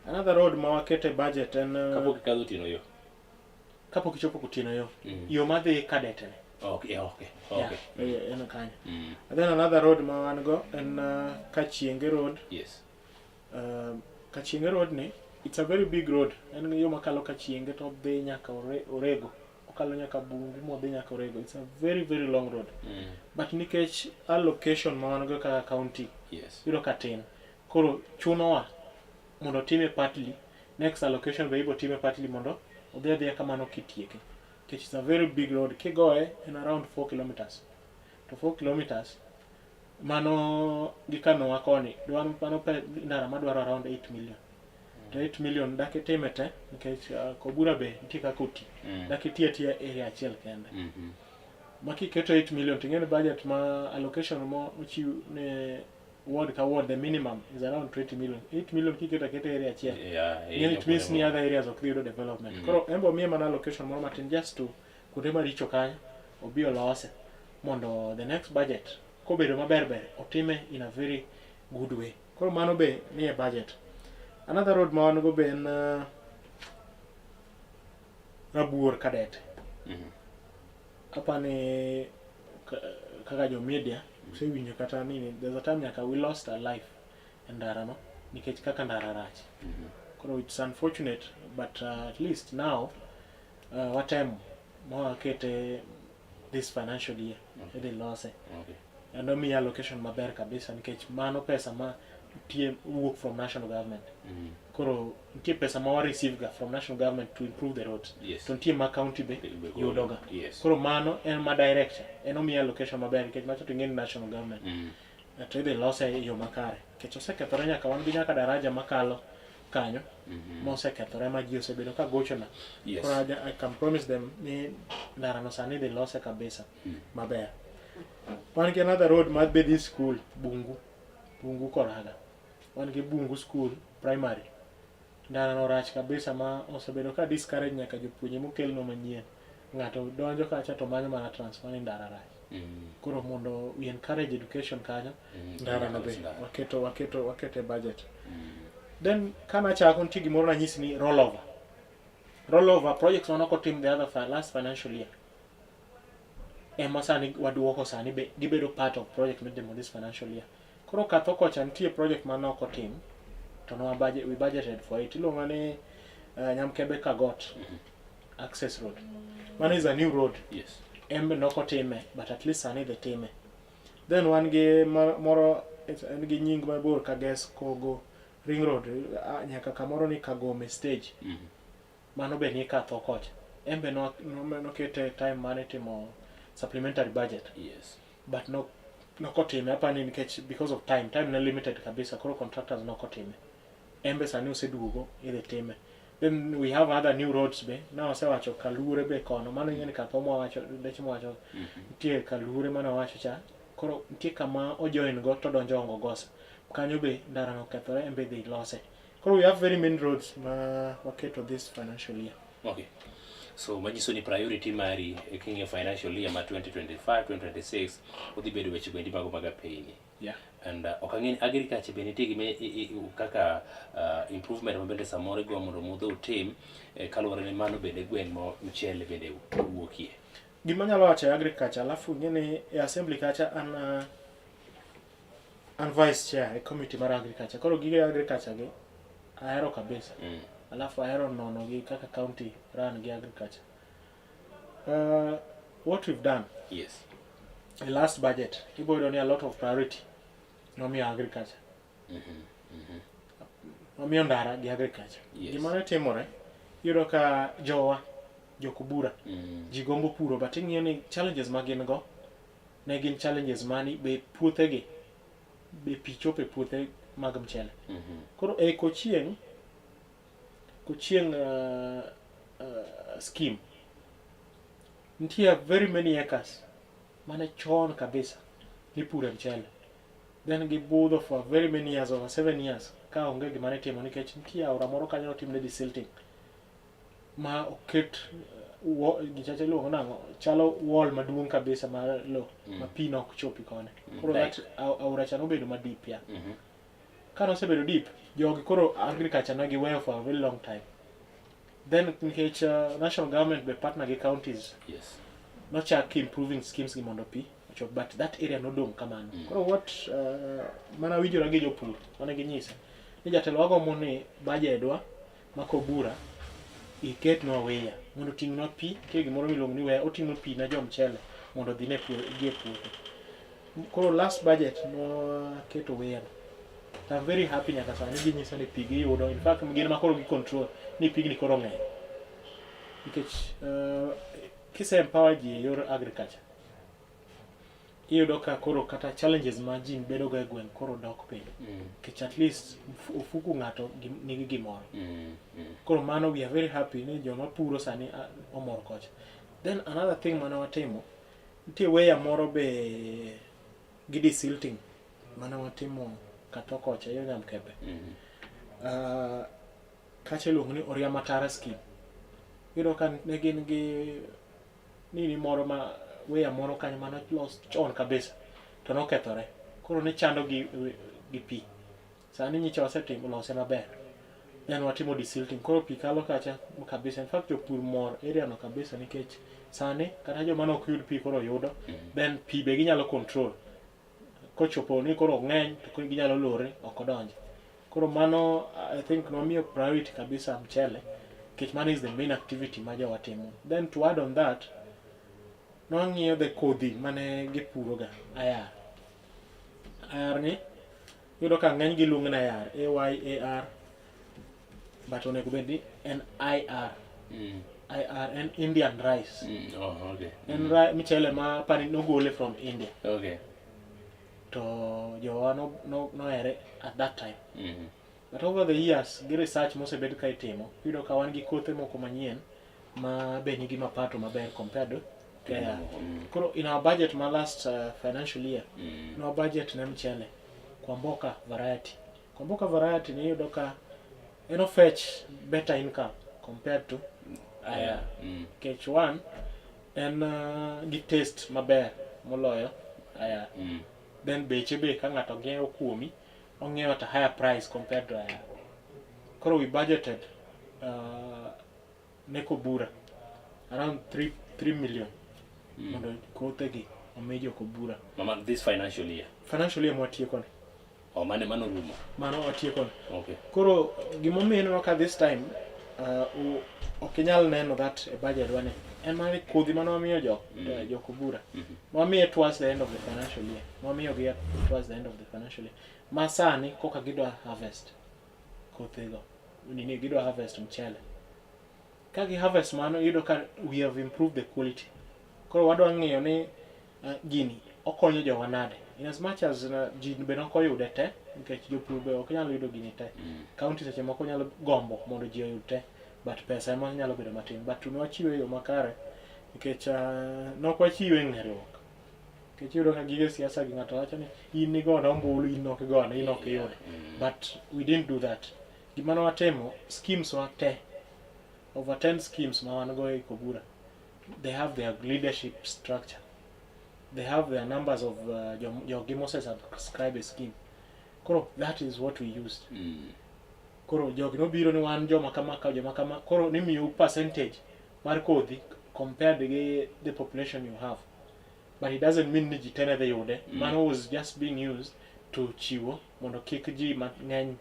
[SPEAKER 8] Another road ma wakete budget en
[SPEAKER 7] kapok ikadho Tino yo.
[SPEAKER 8] Kapok ichopo kutino yo. Yo madhi Kadete.
[SPEAKER 7] Okay.
[SPEAKER 8] Yeah, en kanyo. And then another road ma wan go en Kachienge Road.
[SPEAKER 7] Yes.
[SPEAKER 8] Kachienge Road ni it's a very big road. En yo makalo Kachienge to dhi nyaka Orego. Okalo nyaka Bungu modhi nyaka Orego. It's a very very long road. But nikech allocation ma wan go kaka county.
[SPEAKER 7] Yes.
[SPEAKER 8] Yuro katin. Koro chuno wa mondo time partly next allocation be ibo time partly mondo odhi kamano kitieke. It's a very big road. Kigoe in around 4 kilometers. To 4 kilometers mano gikano wakoni dwaro mano pe ndara madwaro around 8 million. To 8 million dake temete nikech Kobura be nitie ka koti. Dake tie area achiel kende. maki keto 8 million tingene budget ma allocation mo uchiu ne ward ka ward the minimum is around 20 million. 8 million kiketa kete area achiel. It means ni other areas of credo development. Koro embo mie mana allocation mo matin just to kudema richo kanya obi olose mondo the next budget kobedo maber otime in a very good way. Koro mano be ni e budget. Another road ma wan go be en Rabuor Cadet. Apani kaka jo media so winyo kata nini there's a time nyaka we lost a life in Ndara no nikech kaka Ndara rach. Koro it's unfortunate but at least now what time more kete this financial year they lost it. And no me allocation maber kabisa nikech mano pesa ma tie work from national government. Koro tie pesa ma receive from national government to improve the roads. To tie ma county be yudoga. Koro mano en ma direction. En omi allocation maber nikech macho to ngeni national government. To they lost yo makare. Kech osekethore nyaka wan gi nyaka daraja makalo kanyo. Ma osekethore ma ji osebedo ka gochona. Koro I can promise them ni Ndara no sani they lost kabisa maber. Wan gi another road ma be this school Bungu Koraga. Wan gi Bungu school primary. Ndara no rach kabisa ma osebedo ka discourage nyaka jopuonje mokel no manyien. Ngato donjo kacha to manyo mana transfer ni Ndara rach. Koro mondo we encourage education kanyo Ndara no be wakete budget. Then kana chako nti gimoro na nyisi ni rollover projects wanoko team the other last financial year. Sani waduoko sani be gibedo part of project midemo this financial year. Koro katho kocha nitie project manoko team to no we budgeted for it. Ilonga ni Nyamkebe Kagot access road. One is a new road.
[SPEAKER 7] Yes.
[SPEAKER 8] Embe noko time but at least sani the time. Then one ge moro en gi nying mabor Kages Kogo ring road nyaka kamoro ni Kagome stage. Mano be ni katho kocha. Embe no kete time mane timo supplementary budget.
[SPEAKER 7] Yes.
[SPEAKER 8] But no kotime hapa ni because of time na limited kabisa. Koro contractors no kotime. Embe sani osedugo ile time. Then we have other new roads be. Na wasewacho Kalure be kono. Mano ngeni kathomo wacho dechimo wacho. Ntie Kalure mano wacho cha. Koro ntie kama ojoin go to donjo ongo gosa. Kanyo be Ndara no kethore embe they lose. Koro we have very many roads ma waketo this financial year.
[SPEAKER 7] Okay. So majiso ni priority mari kinge financial year ma 2025-2026 udhi bedo weche gwendi mago maga payni.
[SPEAKER 8] Yeah.
[SPEAKER 7] And okangeni agriculture beniti gime kaka improvement mabende samore go mondo mudho team kalore ni mano bende gwen mo mchele bende wuokie.
[SPEAKER 8] Gima nyalo wacho agriculture alafu ngene assembly kacha an vice chair committee mar agriculture. Koro gige agriculture ge ahero kabisa. Alafu ahero nono gi kaka county run gi agriculture. What we've done,
[SPEAKER 7] yes,
[SPEAKER 8] the last budget ibo doni a lot of priority no mi agriculture. No mi Ndara gi agriculture. Gima ne timore yudo ka jokubura jigombo puro but ing'iyo ni challenges ma gin go ne gin challenges mani be puothegi be pichope puothe mag mchele. Koro kochieng scheme ntia very many acres mane chon kabisa ni pure mchele. Then gibudho for very many years, over 7 years ka onge gima ne timo nikech ntia aora moro kanyo timne desilting ma oket gichache lo nango chalo wall maduong kabisa mar lo ma pi nok chopi kone. Koro that aora chano bedo ma deep ya. Kano se bedo deep jogi koro agriculture na giweyo for a very long time. Then national government be partner gi counties.
[SPEAKER 7] Yes.
[SPEAKER 8] Not chak improving schemes gi mondo pi but that area no dong kamano. Koro what mana winjora gi jopur mane ginyisa ni jatelo wago mone bajedwa makobura iket no weya mondo ting'no pi ke gimoro miluongo ni weya oting'o pi na jomchele mondo dhi ne gie puothe. Koro last budget no keto weya. I'm very happy nyaka sani ginyisa ni pigi yudo. In fact gin makoro gi control ni pigni koro ng'eny nikech kise empower ji yor agriculture iyudo ka koro kata challenges ma ji bedo go e gweng' koro dok piny nikech at least ofuku ng'ato nigi gimoro. Koro mano we are very happy ni joma puro sani omor kocha. Then another thing mane watimo nitie weya moro be gidi silting mana watimo katokocha yo Nyamkebe. Kache luongo ni Oria Matara scheme. Yudo ka ne gin gi nini moro ma weya moro kanyo mana los chon kabisa to nokethore. Koro ne chando gi pi. Sani nyicha wasetimo lose maber. Then watimo desilting. Koro pi kalo kacha kabisa. In fact jopur mor area no kabisa nikech sani kata joma nok yud pi koro yudo. Then pi be ginyalo control. Kochopo ni koro ng'eny to ginyalo lore ok odonje. Koro mano I think nomiyo priority kabisa mchele. Kech mano is the main activity ma jowa timo. Then to add on that, nwang'iyo the kodhi mane gipuroga ayar. Ayar ni yudo ka ng'eny giluongo na ayar, AYAR, but onego bed ni en IR. IR en Indian rice.
[SPEAKER 7] Okay.
[SPEAKER 8] En michele ma pani nogole from India.
[SPEAKER 7] Okay.
[SPEAKER 8] To jowa no ere at that time. But over the years, gi research mosebed ka itimo, yudo ka wan gi kothe moko manyien ma be nigi mapato maber compared to AR. Koro in our budget ma last financial year, in our budget ne mchele Kwamboka variety. Kwamboka variety ni yudo ka eno fetch better income compared to AR. Kech one en gi taste maber moloyo AR. Then beche be ka ng'ato ng'iewo kuomi, ong'iewo at a higher price compared to AR. Koro we budgeted neko bura around 3 million mondo kothe gi omejo kobura.
[SPEAKER 7] Mama, this financial year?
[SPEAKER 8] Financial year mwatiye kone.
[SPEAKER 7] Oh, mano rumo?
[SPEAKER 8] Mano watiye kone.
[SPEAKER 7] Okay.
[SPEAKER 8] Koro gimomiyo no ka this time okinyal neno that a budget wane. En mani kodhi mano wamiyo jokobura. Wamiyo towards the end of the financial year. Wamiyo gi towards the end of the financial year. Masani koka gidwa harvest kothego. Nini gidwa harvest mchele. Kagi harvest mano yudo ka we have improved the quality. Koro wadwa ng'iyo ni gini okonyo jowa nade. In as much as ji be nokoyude te, nikech jopur be ok nyalo yudo gini te. County seche moko nyalo gombo mondo ji oyud te, but pesa ema nyalo bedo matin. But nwachiwe yo makare nikech nokwachiwe ng'eruok. Nikech yudo ka gige siasa gi ng'ato wacho ni in nigodo ombulu, in ok igone, in ok iyude. But we didn't do that. Gima watemo, schemes wa te, over 10 schemes ma wan go e Kobura, they have their leadership structure. They have their numbers of your Gimoses subscribe a scheme. Koro, that is what we used. Koro, jogi no biro ni wan joma kama. Koro, nimi you percentage mar kodhi compared to the population you have. But it doesn't mean ni jitene the yude. Mano was just being used to chiwo mondo kik ji mang'eny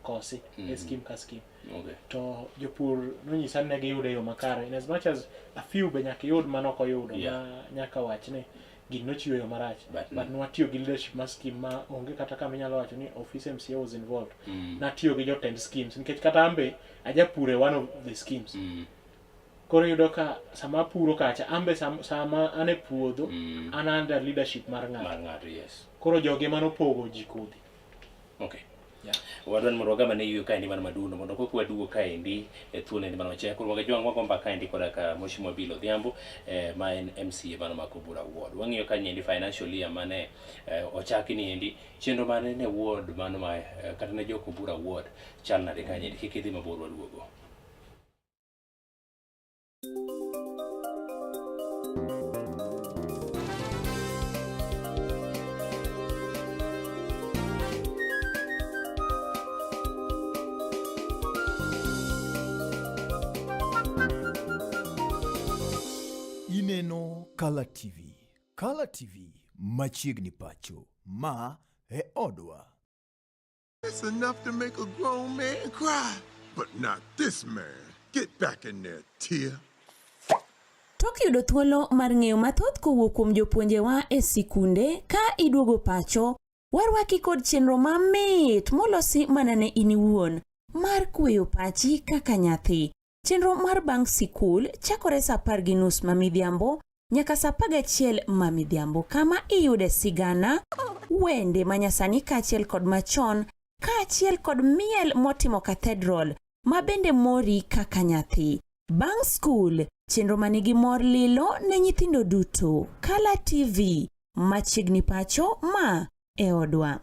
[SPEAKER 8] kosi scheme ka scheme.
[SPEAKER 7] Okay.
[SPEAKER 8] To jopur no nyisa ne giyude yo makare. In as much as a few be nyaka yud manoko yudo ma nyaka wachne gino chiwo yo marach. But nwatiyo gi leadership ma scheme ma onge kata kama inyalo wacho ni office MCA was involved. Natiyo gi jotend schemes nikech kata ambe ajapure one of the schemes. Koro yudo ka sama puro kacha ambe sama ane puodho an under leadership mar ng'ato.
[SPEAKER 7] Yes.
[SPEAKER 8] Koro joge manopogo ji kodhi.
[SPEAKER 7] Okay. Yeah. Wadwan mondo waga mane yuyo kaendi mana maduno mondo koko wadugo kaendi thuolo endi mana wachia koro waga jwang' wakomba kaendi koda ka Mheshimiwa Bill Odhiambo ma en MCA mana ma Kobura Ward. Wang'iyo kaendi financial year mane ochaki ni endi chenro mane ne ward mano ma kata ne jo Kobura Ward chal nade kaendi kik idhi mabor waduogo.
[SPEAKER 6] Ineno Color TV. Color TV machiegni pacho. Ma e odwa.
[SPEAKER 9] It's enough to make a grown man cry, but not this man. Get back in there, tear.
[SPEAKER 1] Tok yudo thuolo mar ng'eyo mathoth kowuok kuom jopuonjewa e sikunde ka iduogo pacho, warwaki kod chenro mamit molosi mana ne in iwuon mar kweyo pachi kaka nyathi. Chenro mar bang' sikul chakore saa 10:30 mamidhiambo nyaka saa 11 mamidhiambo kama iyude sigana, wende manyasani kaachiel kod machon, kaachiel kod miel motimo cathedral ma bende mori kaka nyathi. Bang' skul, chenro manigi mor lilo ne nyithindo duto. Kala TV, machiegni pacho ma e odwa.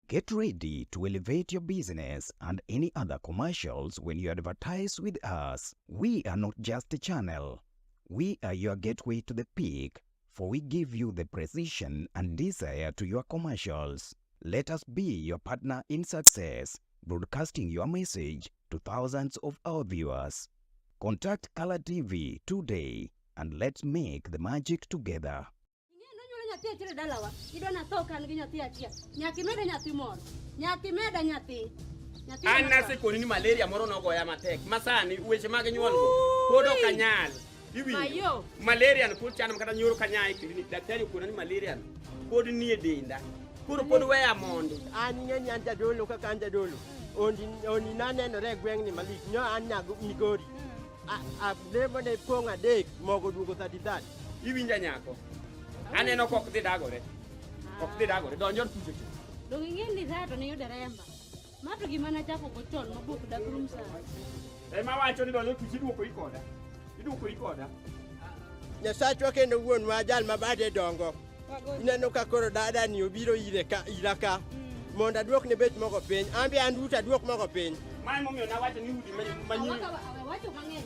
[SPEAKER 2] Get ready to elevate your business and any other commercials when you advertise with us. We are not just a channel. We are your gateway to the peak, for we give you the precision and desire to your commercials. Let us be your partner in success, broadcasting your message to thousands of our viewers. Contact Color TV today and let's make the magic together.
[SPEAKER 3] Anna se koni ni malaria moro no goya matek. Masani weche mag nyuol go. Podo kanyal. Mayo. Malaria no put chana makata nyoro kanyai clinic. Daktari koni ni malaria. Pod ni e denda. Pod we amondi.
[SPEAKER 4] Ani nyanja dolo ka kanja dolo. Oni nane no re gweng ni malik. Nyo anya migori. A lebo ne ponga dek mogo dugo 33.
[SPEAKER 3] Iwinja nyako. Aneno kok dhi dagore. Ok dhi dagore. Donjon tuje.
[SPEAKER 5] Dong ing'e ni dhato ne yudo remba. Mato gima na chako ko chon mabuk dagrum sa.
[SPEAKER 3] Ema wacho ni donjon tuje duoko ikoda. Iduoko ikoda.
[SPEAKER 4] Nyasachwa kendo wuon wa jal mabade dongo. Ineno ka koro dada ni obiro ira ka. Monda duok ne bet moko piny. Ambi anduta duok moko piny.
[SPEAKER 3] Mai momiyo na wacho ni udi manyien.
[SPEAKER 5] Wacho mang'eny.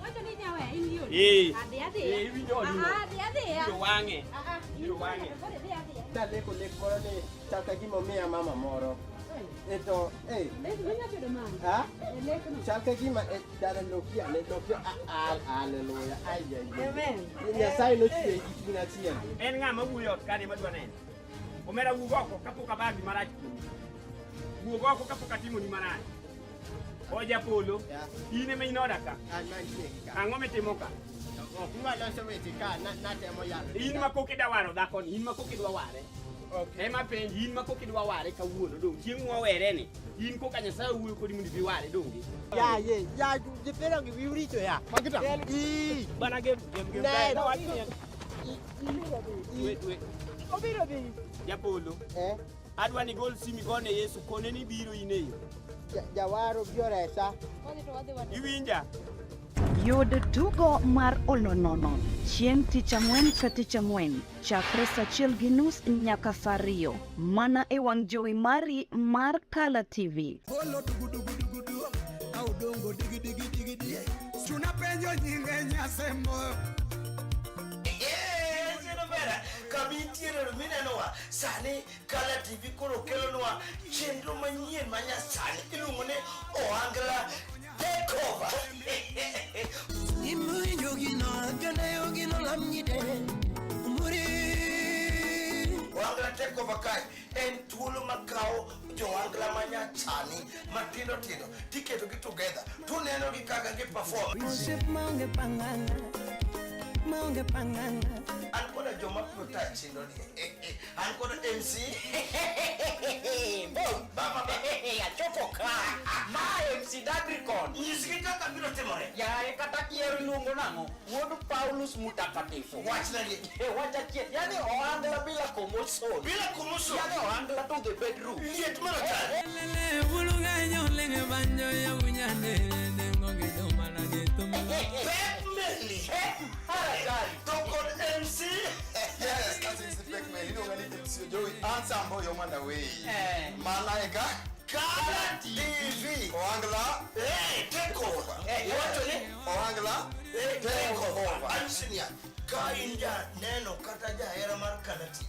[SPEAKER 5] Wacho ni nyawe in yun.
[SPEAKER 3] Adi. Iwinjo odino. Adi. Iro wang'e. Iro wang'e.
[SPEAKER 4] Dale ko lek moro ni chaka gimo miya mama moro. Eto, ha? Chaka gima dada lokia, hallelujah. Amen. Nyasaye no chie itina chien.
[SPEAKER 3] En ng'ama wuoyo kane madwa neno. Omera wugo oko kapok abagi marach kuomi. Wugo oko kapok atimo ni marach. Oja polo. Ine me inoda ka. Ang'o mitimo ka? In ma koki da waro dhakoni, in ma koki dwa ware. Ema penji, in ma koki dwa ware kawuono dong. Chieng' mwawere ni, in koka Nyasaye wuoyo kodi mondo ibi ware donge.
[SPEAKER 4] Ya, jipero gi wiwricho ya.
[SPEAKER 3] Magita. Bana game. Wait. Obiro dhi. Japolo. Adwa ni gol simi gone Yesu kone ni biro ineyo.
[SPEAKER 4] Jawaro bioresa.
[SPEAKER 3] Iwinja?
[SPEAKER 10] Yud tugo mar Olonono chieng' tich ang'wen ka tich ang'wen chakre saa 1:30 nyaka saa 2 mana e wang' jowi mari mar Color TV.
[SPEAKER 11] Sani Color TV koro kelonwa chenro manyien manyasani iluongo ni Ohangla Takeover. Ohangla Takeover kai en thuolo makao Johangla manyachani matindo tindo tiketo gi together tuneno gi kaka gi perform. Maonge panganga. An koda joma prota chindo ni. An koda MC. Baba achopo ka. Ma MC Dagricon. Nyisgi kaka biro timore. Ya kata kiero luongo nango. Wuod Paulus Mutakatifu. Wach nani? Wacha chiet. Yani Ohangla bila komoson. Bila komoson. Yani Ohangla to the bedroom. Liet marachar. Lele bulunga nyolenge banjo ya unyane nengonge do malage to Meli. Tokon MC. Yes, that is the fake man. You know when it is Joey. Answer boy, you're on the way. Malaika. Color TV. Ohangla. Takeover. What is it? Ohangla. Takeover. I'm senior. Kainja neno kata jahera mar Color TV.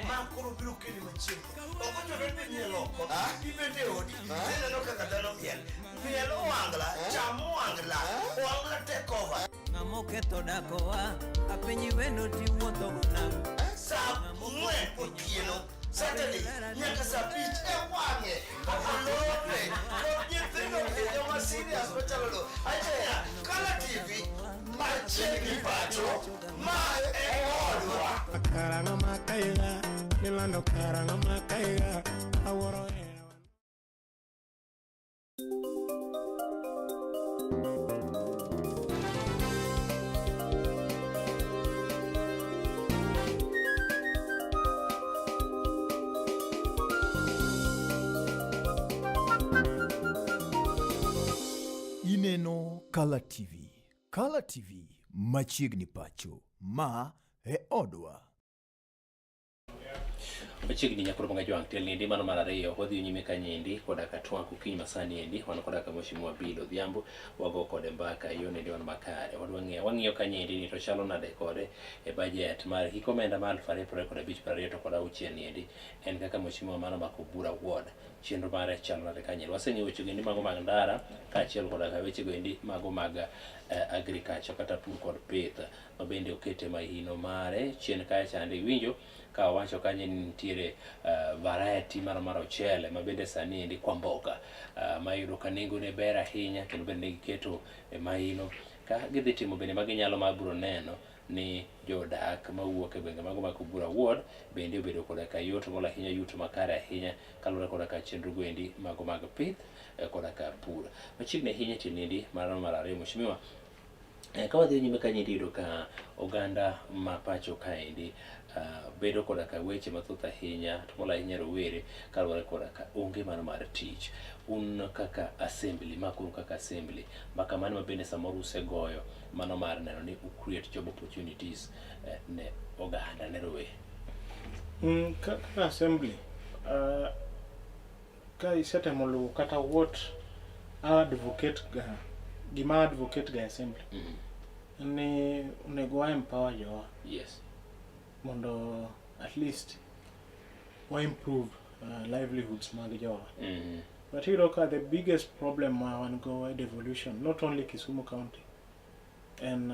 [SPEAKER 11] Makoro biro keni machiegni. Okocho bende nyeloko. Ibende odi. Neno kaka dhano miel. Miel Ohangla. Chamo Ohangla. Ohangla Takeover. Namoketo dakoa apinyi wendo ti wuotho gonam sa mwe otieno Saturday nyaka sa beach wang'e olore kod nyithindo joma serious machalo acha Color TV machiegni pacho ma odwa karang'o makaiga nilando karang'o makaiga aworo
[SPEAKER 6] Color TV. Color TV machiegni pacho. Ma e odwa.
[SPEAKER 7] Machiegni nyakoro mga jwang tel niendi mano mar ariyo wadhi nyime kanyendi koda ka twang Mokinyi masani endi wan koda ka Mheshimiwa Bill Odhiambo wago kode mbaka yo nendi wan makare wang'iyo kanyendi ni to chalo nade kode e budget mar hik omenda mar 2025 to koda 6 niendi en kaka Mheshimiwa mano mako bura ward chenro mare chalo nade kanyendi waseng'eyo weche endi mago mag ndara kaachiel koda ka weche endi mago mag agriculture kata pur kod pith mabende okete mahino mare chien kae chande iwinjo ka wacho kanye nitiere variety mar ochele mabende sani endi kwa mboga mayudo ka nengo ne ber ahinya kendo bende giketo mahino ka gidhi timo bende maginyalo mabro neno ni jodak mawuok e gwenge mago mag Bura Ward bende obedo koda ka yot molo ahinya yuto makare ahinya kaluwore koda ka chenro gwendi mago mag pith koda ka pur machiegni ahinya tiniendi mar ariyo Mheshimiwa ka wadhi nyime kanyendi yudo ka oganda ma pacho kaendi bedo koda ka weche mathoth ahinya to molo ahinya rowere kaluwore koda ka onge mano mar tich un kaka assembly makuru kaka assembly mbaka mano mabende samoro usegoyo mano mar neno ni create job opportunities ne oganda ne rowere
[SPEAKER 8] kaka assembly ka isetemo luwo kata what advocate gima advocate ga assembly ni onego empower jowa
[SPEAKER 7] yes
[SPEAKER 8] mondo at least we improve livelihoods mag jowa but you know the biggest problem wan go devolution not only Kisumu County and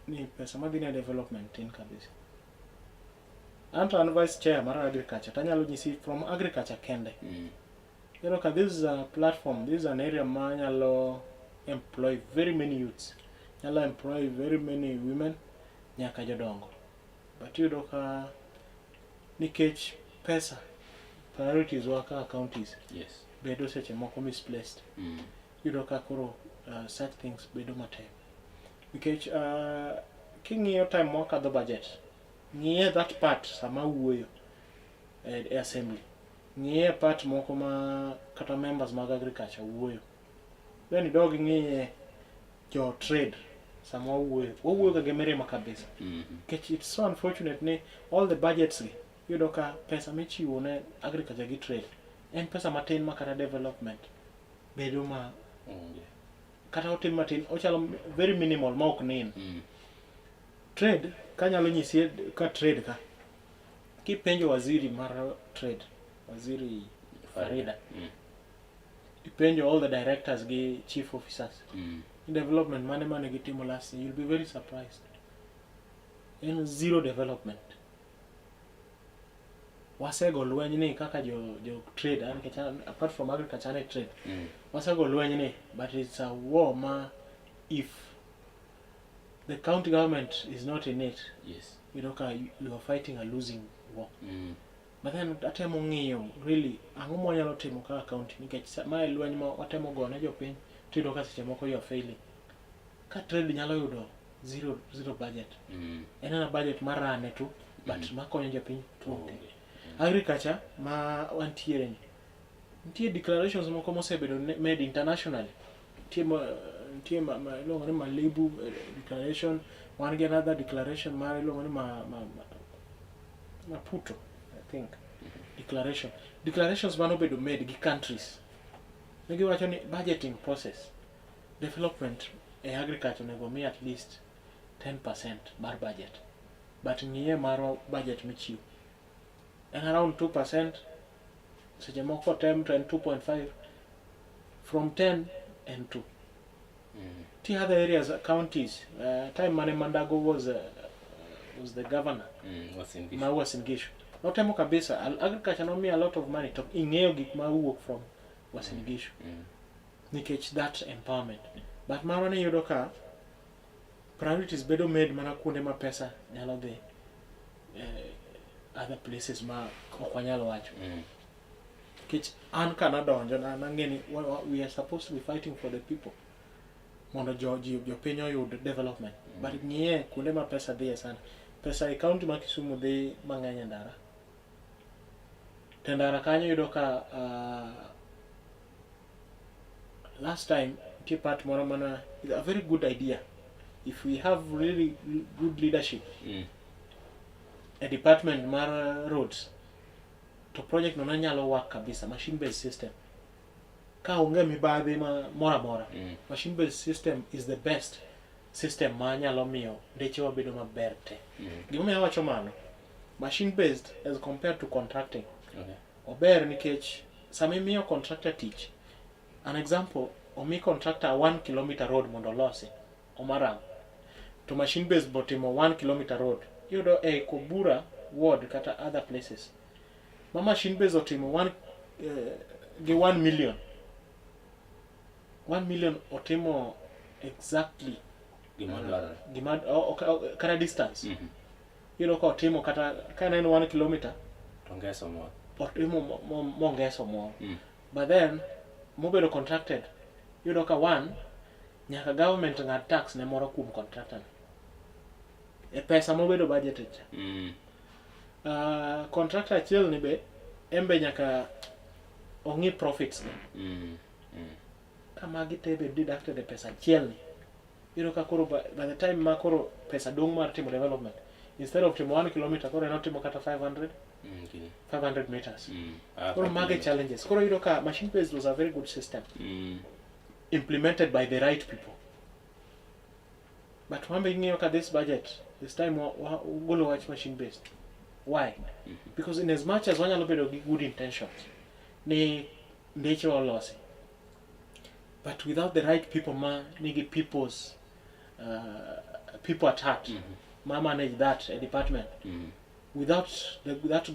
[SPEAKER 8] ni pesa madhine development in kabisa anto an vice chair mar agriculture tanyalo nyisi from agriculture kende you know this is a platform, this is an area manyalo employ very many youths nyalo employ very many women nyaka jodongo but you know nikech pesa priorities waka counties
[SPEAKER 7] yes
[SPEAKER 8] bedo seche moko misplaced you know koro such things bedo matek nikech king'iyo time mwakadho budget ng'iye that part sama wuoyo e assembly ng'iye part moko ma kata members mag agriculture wuoyo then dog ng'iye jo trade sama wuoyo ga gemerema kabisa nikech it's so unfortunate ni all the budgets you know ka pesa michiwo ne agriculture gi trade en pesa matin makata development bedo ma kata otim matin ochalo very minimal ma ok nin trade kanyalo nyisi ka trade ka kipenjo waziri mar trade waziri Farida ipenjo all the directors gi chief officers development mane gitimo last year, you'll be very surprised in zero development wasego lweny ni kaka jo trade apart from agriculture and trade wasego lweny ni but it's a war ma if the county government is not in it
[SPEAKER 7] yes
[SPEAKER 8] you know you are fighting a losing war but then atemo ng'iyo really ang'o mwanyalo timo kaka county nikech mae lweny ma watemo gone jopiny tido ka seche moko you are failing ka trade nyalo yudo zero budget en budget marane tu but makonyo jopiny tuonge agriculture ma wantiere nitie declarations moko mosebedo made internationally nitie ilongo ni Malibu declaration wan gi another declaration mar ilongo ni Maputo I think declarations manobedo made gi countries negi wacho ni budgeting process development e agriculture nego mi at least 10% mar budget but ng'iye mar budget michiwo and around 2% seche moko tem to 2.5 from 10 and 2 the other areas counties time mane Mandago was the governor was engaged notemo kabisa agriculture no me a lot of money to ing'eyo gik ma wuok from wasingisho nikech that empowerment but mara ne yudo ka priorities bedo made mana kuonde ma pesa nyalo dhi other places ma ok wanyalo wacho nikech an kana donjo na ng'eni we are supposed to be fighting for the people mondo jo piny oyud development but ng'iye kuonde ma pesa dhiye sana pesa e county ma Kisumu dhi mang'eny e ndara tendara kanyo yudo ka last time nitie part moro mana is a very good idea if we have really good leadership a department mar roads to project no nyalo work kabisa machine based system ka onge mibadhi mora mora machine based system is the best system ma nyalo miyo ndeche wabedo maber te gima ya wacho mano machine based as compared to contracting ober nikech sama imiyo contractor tich an example omi contractor 1 kilometer road mondo losi omaram to machine based botimo 1 kilometer road yudo Kobura ward kata other places ma machine based otimo 1 million 1 million otimo exactly gima kata distance yudo ka otimo kata kana en 1 kilometer
[SPEAKER 7] to ngeso mo
[SPEAKER 8] otimo mongeso mo but then mobedo contracted yudo ka one nyaka government ngad tax ne moro kuom contractor e pesa mobedo budgeted contractor achiel ni be embe nyaka ongi profits kama gitebe deducted e pesa achiel ni yudo ka koro by the time ma koro pesa dong mar timo development instead of timo 1 kilometer koro eno timo kata 500 meters koro mage challenges koro yudo ka machine based was a very good system implemented by the right people but wambe ng'iyo ka this budget this time golo wach machine based why because in as much as wanyalo bedo gi good intentions ni ndeche olosi but without the right people ma nigi people's people at heart ma manage that department without that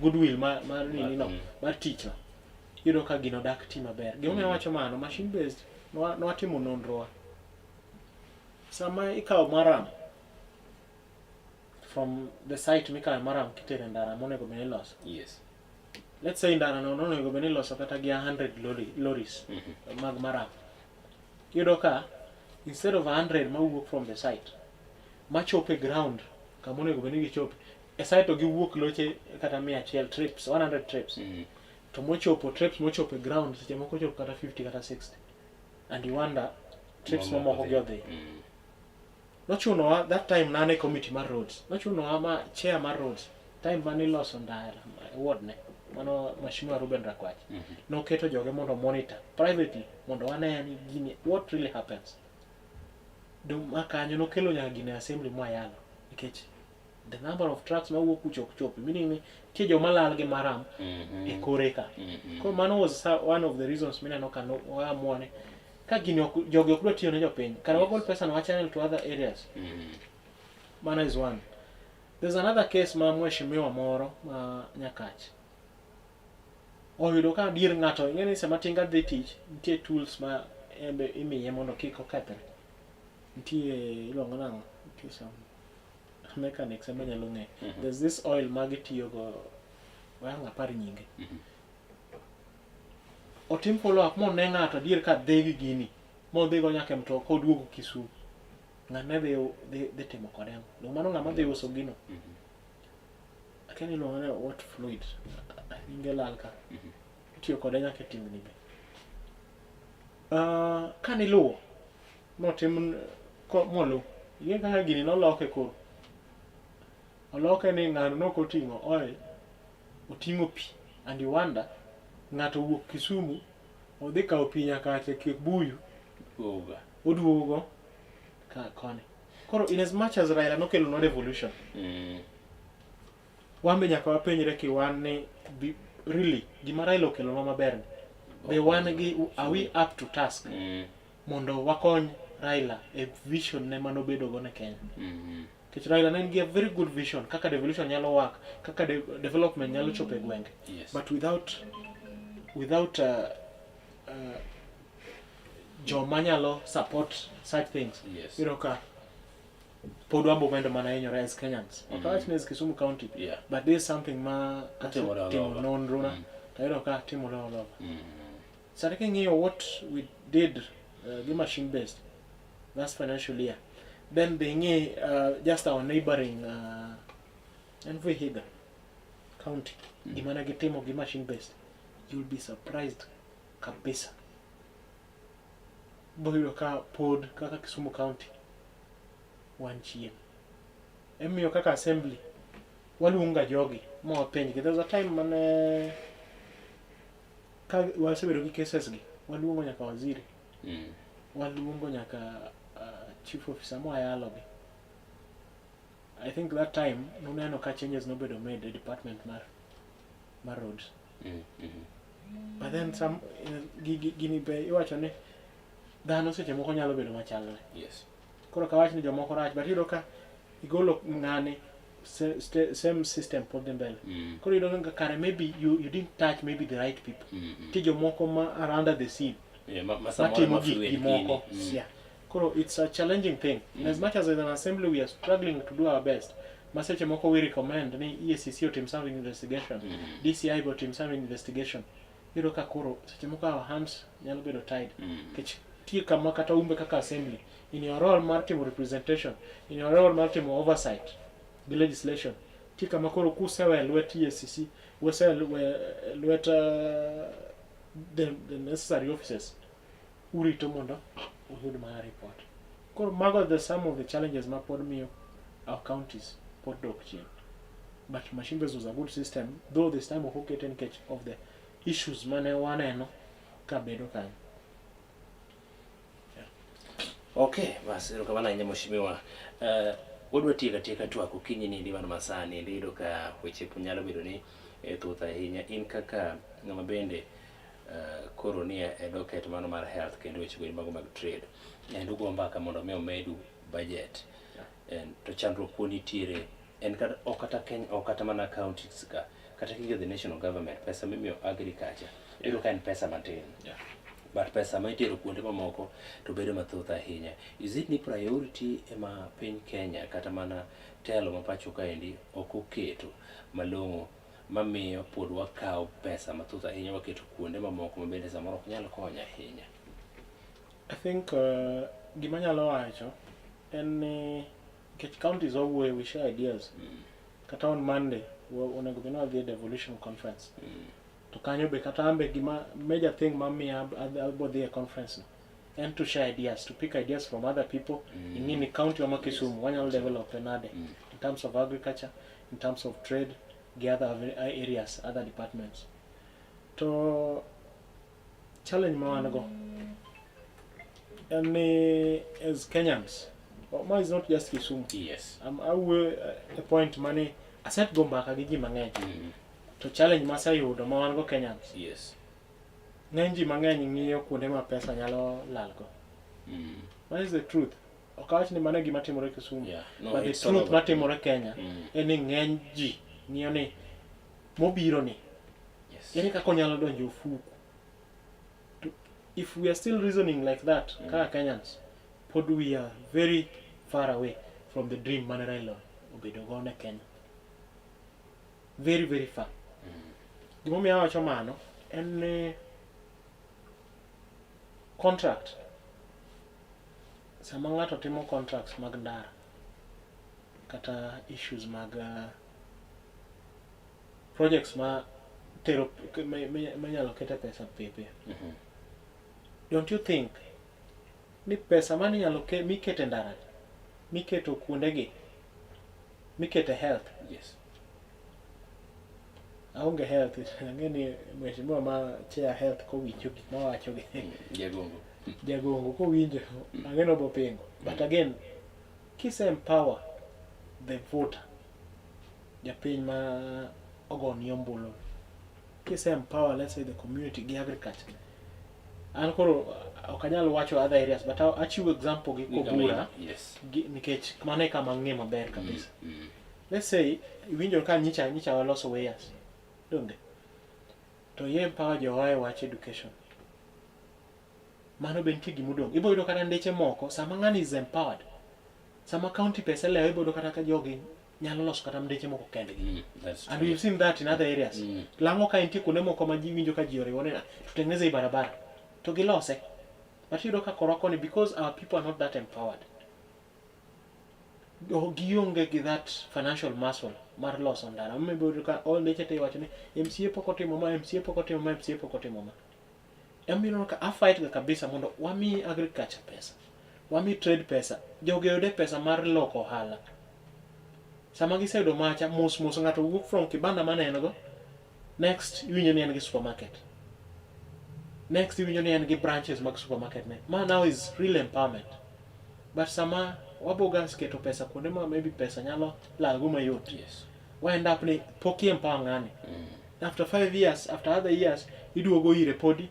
[SPEAKER 8] goodwill mar teacher yudo ka gino dak ti maber gima wacho mano machine based no atimo nonro sama ikaw maram from the site mikaw maram kitere ndara monego bene loso
[SPEAKER 7] yes
[SPEAKER 8] let's say ndara no onego bene loso kata gi 100 lorries mag maram yudo ka instead of 100 ma wuok from the site ma chope ground kama onego bene gichope e site to giwuok loche kata 100 trips 100 trips to mochopo trips mochopo ground seche moko chopo kata 50 kata 60 and you wonder trips momoko gi odhi nochuno that time nane committee mar roads nochuno ma chair mar roads time mane loso ndara ward ne mano mheshimiwa Ruben Rakwach noketo joge mondo monitor privately mondo wane ni gini what really happens do makanyo nokelo nyaka gine assembly mwa yalo nikech the number of trucks ma wuok kuchop meaning ni tie jo malal gi maram e koreka ko mano was one of the reasons mina no kano amone ka gini joge okdo tiyo ne jopiny kana wagol pesa no channel to other areas mana is one. There's another case ma mheshimiwa moro ma Nyakach oyudo ka dir ngato ngeni sama tinga dhi tich nitie tools ma embe imiye mondo kik okethre nitie ilongo nango nitie some mechanics ema nyalo ng'e there's this oil ma gitiyo go wanga par nyinge otim follow up mon ne ng'ato dir ka dhegi gini mon dhigo nyaka mto koduogo Kisumu ng'ane dhe timo kode no mano ng'ama dhi uso gino akeni lo what fluid ingelal ka tiyo kode nyaka tingni be kani luwo motim ko molo yie kaka gini noloke koro oloke ni ng'ano nokoting'o oil oting'o pi and you wonder ng'ato wuok Kisumu odhi kawo pi nyaka Kibuyu oduogo ka kone koro in as much as Raila nokelo no revolution wambe nyaka wapenjre ki wan ni really gima Raila okelo no maber be wan gi are we up to task mondo wakony Raila e vision ne manobedo go ne Kenya kech Raila ne ngi a very good vision kaka devolution nyalo work kaka development nyalo chope gwenge but without joma nyalo support such things you know ka pod wambo mendo mana hinyore as Kenyans is Kisumu County but there is something ma timo nonro na tayro ka timo lo sareke ng'iyo what we did the machine based last financial year then they just our neighboring Vihiga County gimana gitimo gi machine based you'll be surprised kabisa boyudo ka pod kaka Kisumu County wan chien. Emiyo kaka assembly waluonga jogi ma wapenjgi. There's a time mane ka wasebedo gi cases gi waluongo nyaka waziri, waluongo nyaka chief officer mo ayalo gi. I think that time nuneno ka changes nobedo made e department mar roads. But then some gini be iwacho ni dhano seche moko nyalo bedo machalre.
[SPEAKER 7] Yes.
[SPEAKER 8] Koro ka wach ni jomoko rach, but iyudo ka igolo ng'ane same system pod mbele. Koro iyudo ka kare maybe you didn't touch maybe the right people. Ti jomoko ma are under the scene. Matimo gimoko. Yeah. Koro it's a challenging thing. And as much as an assembly we are struggling to do our best. Maseche moko we recommend ni EACC otim some investigation. DCI bo tim some investigation. Iyudo ka koro seche moko our hands nyalo bedo tied. Kech tie kama kata umbe kaka assembly. In your role mar timo representation, in your role mar timo oversight, the legislation. Tie kama koro kusewe lwet EACC, wese lwet the necessary offices. Urito mondo uyud my report. Koro mago the some of the challenges ma pod miyo our counties pod dok chien. But machine based was a good system, though this time ok oket en catch of the issues mane waneno ka bedo kanyo.
[SPEAKER 7] Okay, basi ero kamana nyamo shimiwa. Wadwa tieka twako kinyi ni ndiwa na masani ndido ka weche punyalo bedo ni thutha ahinya in kaka ng'ama bende koronia e docket mano mar health kendo weche go mago mag trade. Endo go mbaka mondo me omedu budget. To chandro kuoni tiere en kata okata Kenya okata mana counties ka kata kinga the national government pesa mimiyo agriculture ero kan pesa matin. But pesa ma itero kuonde mamoko to bedo mathoth ahinya. Is it ni priority ema piny Kenya kata mana telo ma pacho kaendi ok oketo malong'o mamiyo pod wakawo pesa mathoth ahinya waketo kuonde mamoko ma bende samoro ok nyal konyo ahinya?
[SPEAKER 8] I think gima nyalo wacho en ni counties always we share ideas. Kata on Monday onego bino adhi devolution conference. To kanyo be kata ambe gima major thing mami abo the conference and to share ideas, to pick ideas from other people in any county or Kisumu wanyalo develop another in terms of agriculture, in terms of trade, the other areas, other departments. To challenge mawanago and as Kenyans, mine is not just Kisumu.
[SPEAKER 7] Yes.
[SPEAKER 8] I will a point money I said go back agiji mang'eny. To challenge masayudo ma wan go Kenyans.
[SPEAKER 7] Yes.
[SPEAKER 8] Ng'eny ji mang'eny ng'iyo kuonde ma pesa nyalo lalgo. What is the truth? Okawach ni mano gima timore Kisumu.
[SPEAKER 7] No,
[SPEAKER 8] but the truth matimore Kenya en ni ng'eny ji ng'iyo ni mobiro ni.
[SPEAKER 7] Yes.
[SPEAKER 8] Yani kako nyalo donjo ofuku. If we are still reasoning like that, kaka Kenyans, pod we are very far away from the dream man Raila obedo go ne Kenya. Very, very far. Gima miyo awacho mano en contract. Sama ng'ato timo contracts mag ndara kata issues mag projects ma tero manyalo kete pesa pepe. Don't you think ni pesa mani nyalo mikete ndara, miketo kuondegi, mikete health?
[SPEAKER 7] Yes.
[SPEAKER 8] Aonge health, ngeni mheshimiwa ma chair health ko winjo gik ma wacho gi. Jagongo ko winjo, angeno bo pengo. But again, kise empower the voter, japiny ma ogoni ombulu. Kise empower, let's say, the community gi agriculture. An koro okanyal wacho other areas, but achiwo example gi Kobura.
[SPEAKER 7] Yes.
[SPEAKER 8] Nikech mane kama ng'e maber kabisa. Let's say winjo ka nyicha waloso wayers. Donge. To ye empower jowae wach education. Mano ben tigi mudong. Ibo yudo kata ndeche moko sama ng'ani is empowered. Sama county pesa lewe ibo yudo kata ka jogi nyalo loso kata ndeche moko kendgi. And we've seen that in other areas. Lango ka intie kuonde moko ma ji winjo ka ji oriwore na tutengeneze barabara. To gilose. But yudo ka koroko ni because our people are not that empowered. Gionge gi that financial muscle mar loso ndara. Maybe yudo ka all ndeche te wacho ni MCA pok otimo ma, MCA pok otimo ma, MCA pok otimo ma. Emino ka a fight ga kabisa mondo wami agriculture pesa. Wami trade pesa. Joge yude pesa mar loko ohala. Sama giseyudo macha mos ng'ato wuok from kibanda maneno go. Next iwinjo ni en gi supermarket. Next iwinjo ni en gi branches mag supermarket ne. Ma now is real empowerment. But sama wabogas keto pesa kuonde ma maybe pesa nyalo lal go mayot.
[SPEAKER 7] Yes.
[SPEAKER 8] We end up ni poki empower ng'ani. After 5 years, after other years, iduogo ire podi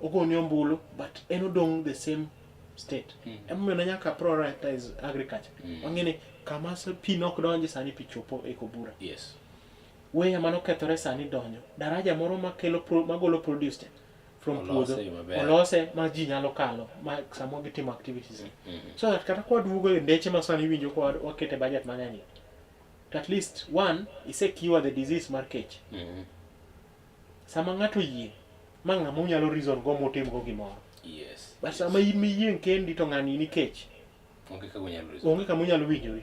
[SPEAKER 8] ogoni ombulu, but en odong the same state. Emomena nyaka prioritize agriculture. Wang'eni kama pi nok donje sani pi chopo e Kobura.
[SPEAKER 7] Yes.
[SPEAKER 8] Weya mano kethore sani donjo. Daraja moro magolo produce from puodho. Olose ma ji nyalo kalo ma samo gitimo activities. So that kata kwa duogo e ndeche ma sani winjo kwa wakete budget mang'ani. At least one is a cure the disease mar kech. Sama ng'ato yie ma ng'ama unyalo reason go motim go gimoro.
[SPEAKER 7] Yes.
[SPEAKER 8] But sama in miyieng kendi to ng'ani ni kech.
[SPEAKER 7] Onge kaka unyalo reason.
[SPEAKER 8] Onge kama unyalo winjori.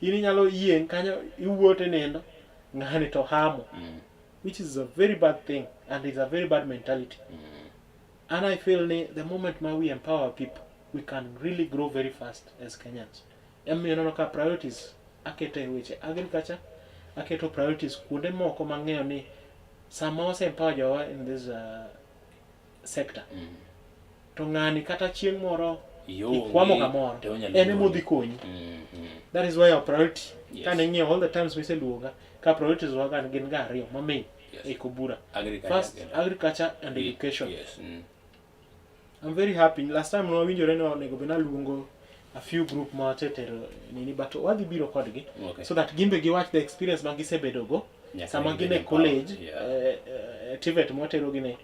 [SPEAKER 8] In inyalo yieng kanyo iwuote nendo ng'ani to hamo. Which is a very bad thing and is a very bad mentality. And I feel the moment we empower people, we can really grow very fast as Kenyans. You know, priorities akete weche agriculture, aketo priorities kuonde moko mang'eyo ni sama wase empower jowa in this sector. To ng'ani kata chieng' moro ikwamo kamoro en emodhi konyi. That is why our priority. Kane ng'iyo all the times wise luoga ka priorities waga gin ga ariyo main e Kobura. First, agriculture and education.
[SPEAKER 7] Yes.
[SPEAKER 8] I'm very happy. Last time no winjore no nego bena luongo a few group ma tetero nini but wadhi biro kodgi so that gimbe gi watch the experience ma gisebedo go sama gine college TVET motero gine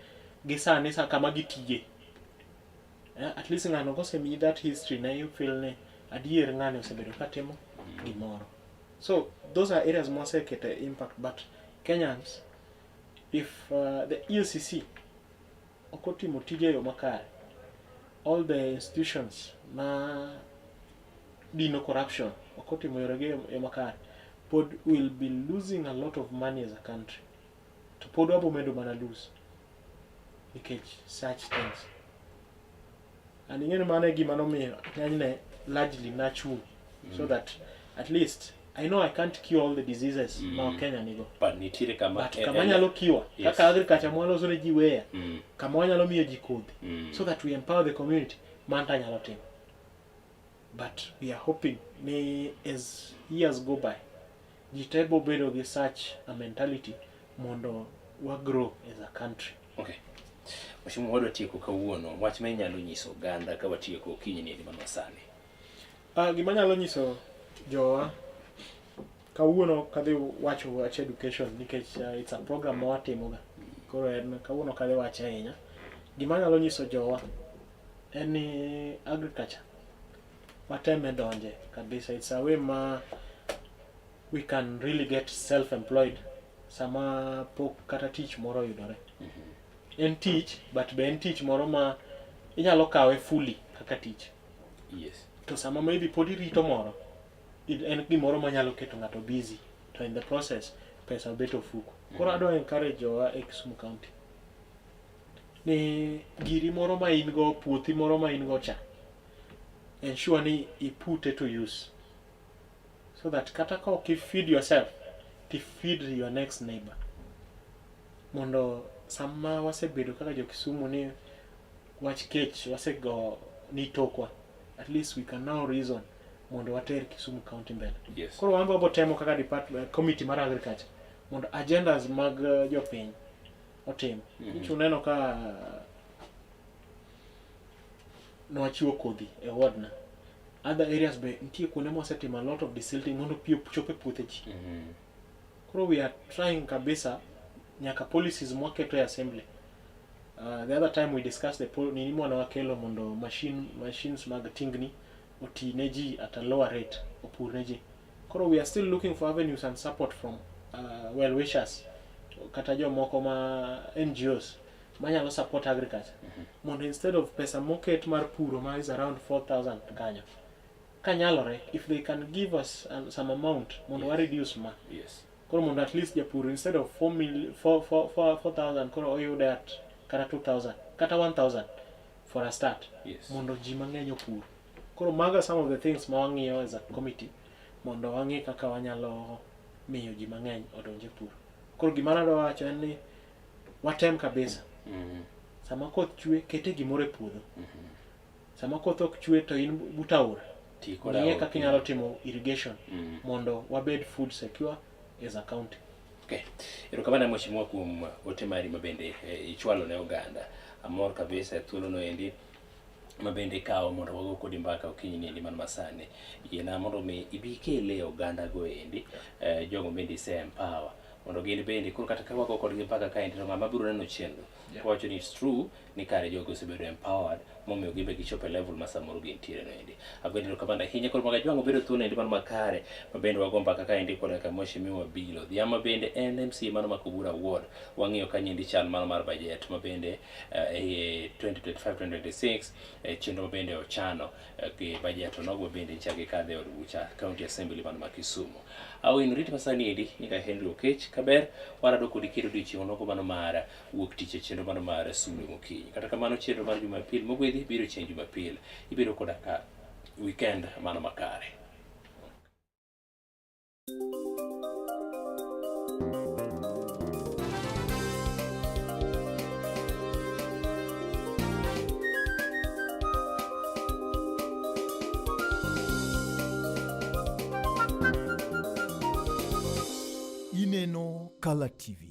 [SPEAKER 8] gisani sa kama gitije. At least ng'ano go semi that history na you feel ne adier ng'ano osebedo katimo gimoro. So those are areas mo sekete impact, but Kenyans, if the EACC okotimo tije yo makare, all the institutions na dino corruption okotimo yorege yo makare, pod will be losing a lot of money as a country. To pod wabo medo mana lose because such things. And ingene mane gima nomiyo ng'anyne largely natural, so that at least I know I can't cure all the diseases ma Kenya nigo.
[SPEAKER 7] But nitire kama
[SPEAKER 8] kama nyalo cure. Kaka agriculture mwalo zone ji weya. Kama wanyalo miyo ji kodhi. So that we empower the community. Manta nyalo timo. But we are hoping as years go by, jitebo bedo gi such a mentality mondo wa grow as a country.
[SPEAKER 7] Okay. Mheshimiwa wadwa tieko kawuono, wach ma inyalo nyiso oganda ka watieko kiny ni mano sani.
[SPEAKER 8] Gima nyalo nyiso jowa kawuono kadhi wacho wach education nikech it's a program ma watimoga. Koro en kawuono kadhi wacho ahinya. Gima nyalo nyiso jowa en ni agriculture wateme donje kabisa. It's a way ma we can really get self-employed sama pok kata tich moro yudore. En tich, but be en tich moro ma inyalo kawe fully kaka tich.
[SPEAKER 7] Yes.
[SPEAKER 8] To sama maybe podi rito moro en gimoro manyalo keto ng'ato busy, to in the process pesa bet ofuko. Koro adwa encourage jowa e Kisumu County ni giri moro ma in go, puothi moro ma in go cha, ensure ni put it to use, so that kata ka ok feed yourself, to feed your next neighbor. Mondo sama wasebedo kaka jo Kisumu ni wach kech wasego ni tokwa, at least we can now reason mondo water Kisumu County mbele.
[SPEAKER 7] Yes.
[SPEAKER 8] Koro wamba bo temo kaka department committee mar agriculture mondo agendas mag jopiny otim. Uneno ka no achiwo kodhi e wardna. Other areas be nitie kuonde mosetimo a lot of desilting mondo pi chope puothe ji. Koro we are trying kabisa nyaka policies mwaketo e assembly. The other time we discussed the nini mwana wakelo mondo machines mag tingni oti neji at a lower rate opur neji. Koro we are still looking for avenues and support from well wishers kata jo moko ma NGOs manyalo support agriculture. Mondo instead of pesa moket mar puro ma is around 4,000 kanyo, kanyalore if they can give us some amount mondo wa reduce ma.
[SPEAKER 7] Yes.
[SPEAKER 8] Koro mondo at least japur instead of 4,000 koro oyude at kata 2,000 kata 1000 for a start.
[SPEAKER 7] Yes.
[SPEAKER 8] Mondo ji mang'eny opur. Koro maga some of the things ma wang'iyo as a committee mondo wang'i kaka wanyalo miyo ji mang'eny odonje pur. Koro gima nado wacho en ni watem kabisa. Sama koth chwe kete gimoro e puodho. Sama koth ok chwe to in butaura. Ng'iye kaka inyalo timo irrigation mondo wabed food secure as a county.
[SPEAKER 7] Okay. Erokamano mheshimiwa kuom ote mari mabende ichwalo ne oganda. Amor kabisa thuolo no endi mabende ikawo mondo wago kodi mbaka okinyi ni endi man masani. Yiena mondo mi ibikele oganda go endi jogo bende ise empower mondo gin bende koro kata ka wago kodgi mbaka ka endi to ng'ama biro neno chenro. Wacho ni it's true ni kare jogo osebedo empowered momiyo gibe gichopo level ma samoro gintiere no endi. Agwende erokamano ahinya koro maga jwango bedo thuolo endi man makare mabende wago mbaka ka endi koda ka mheshimiwa Bilo. Dhiama bende NMC mano Makobura Ward wang'iyo ka nyendi chal mano mar budget mabende 2025-2026 chenro mabende ochano gi budget onogo bende chagi kadhe od bucha County Assembly mano ma Kisumu. Awin rit masani endi nika Henry Okech kaber warado kodi kiro dichieng' onogo mano mar wuok tich e chenro mano mar Sulwe Mokinyi. Kata kamano chenro mar Jumapil mogwedhi biro chieng' Jumapil ibiro koda ka weekend mano makare.
[SPEAKER 6] Ineno Kala TV.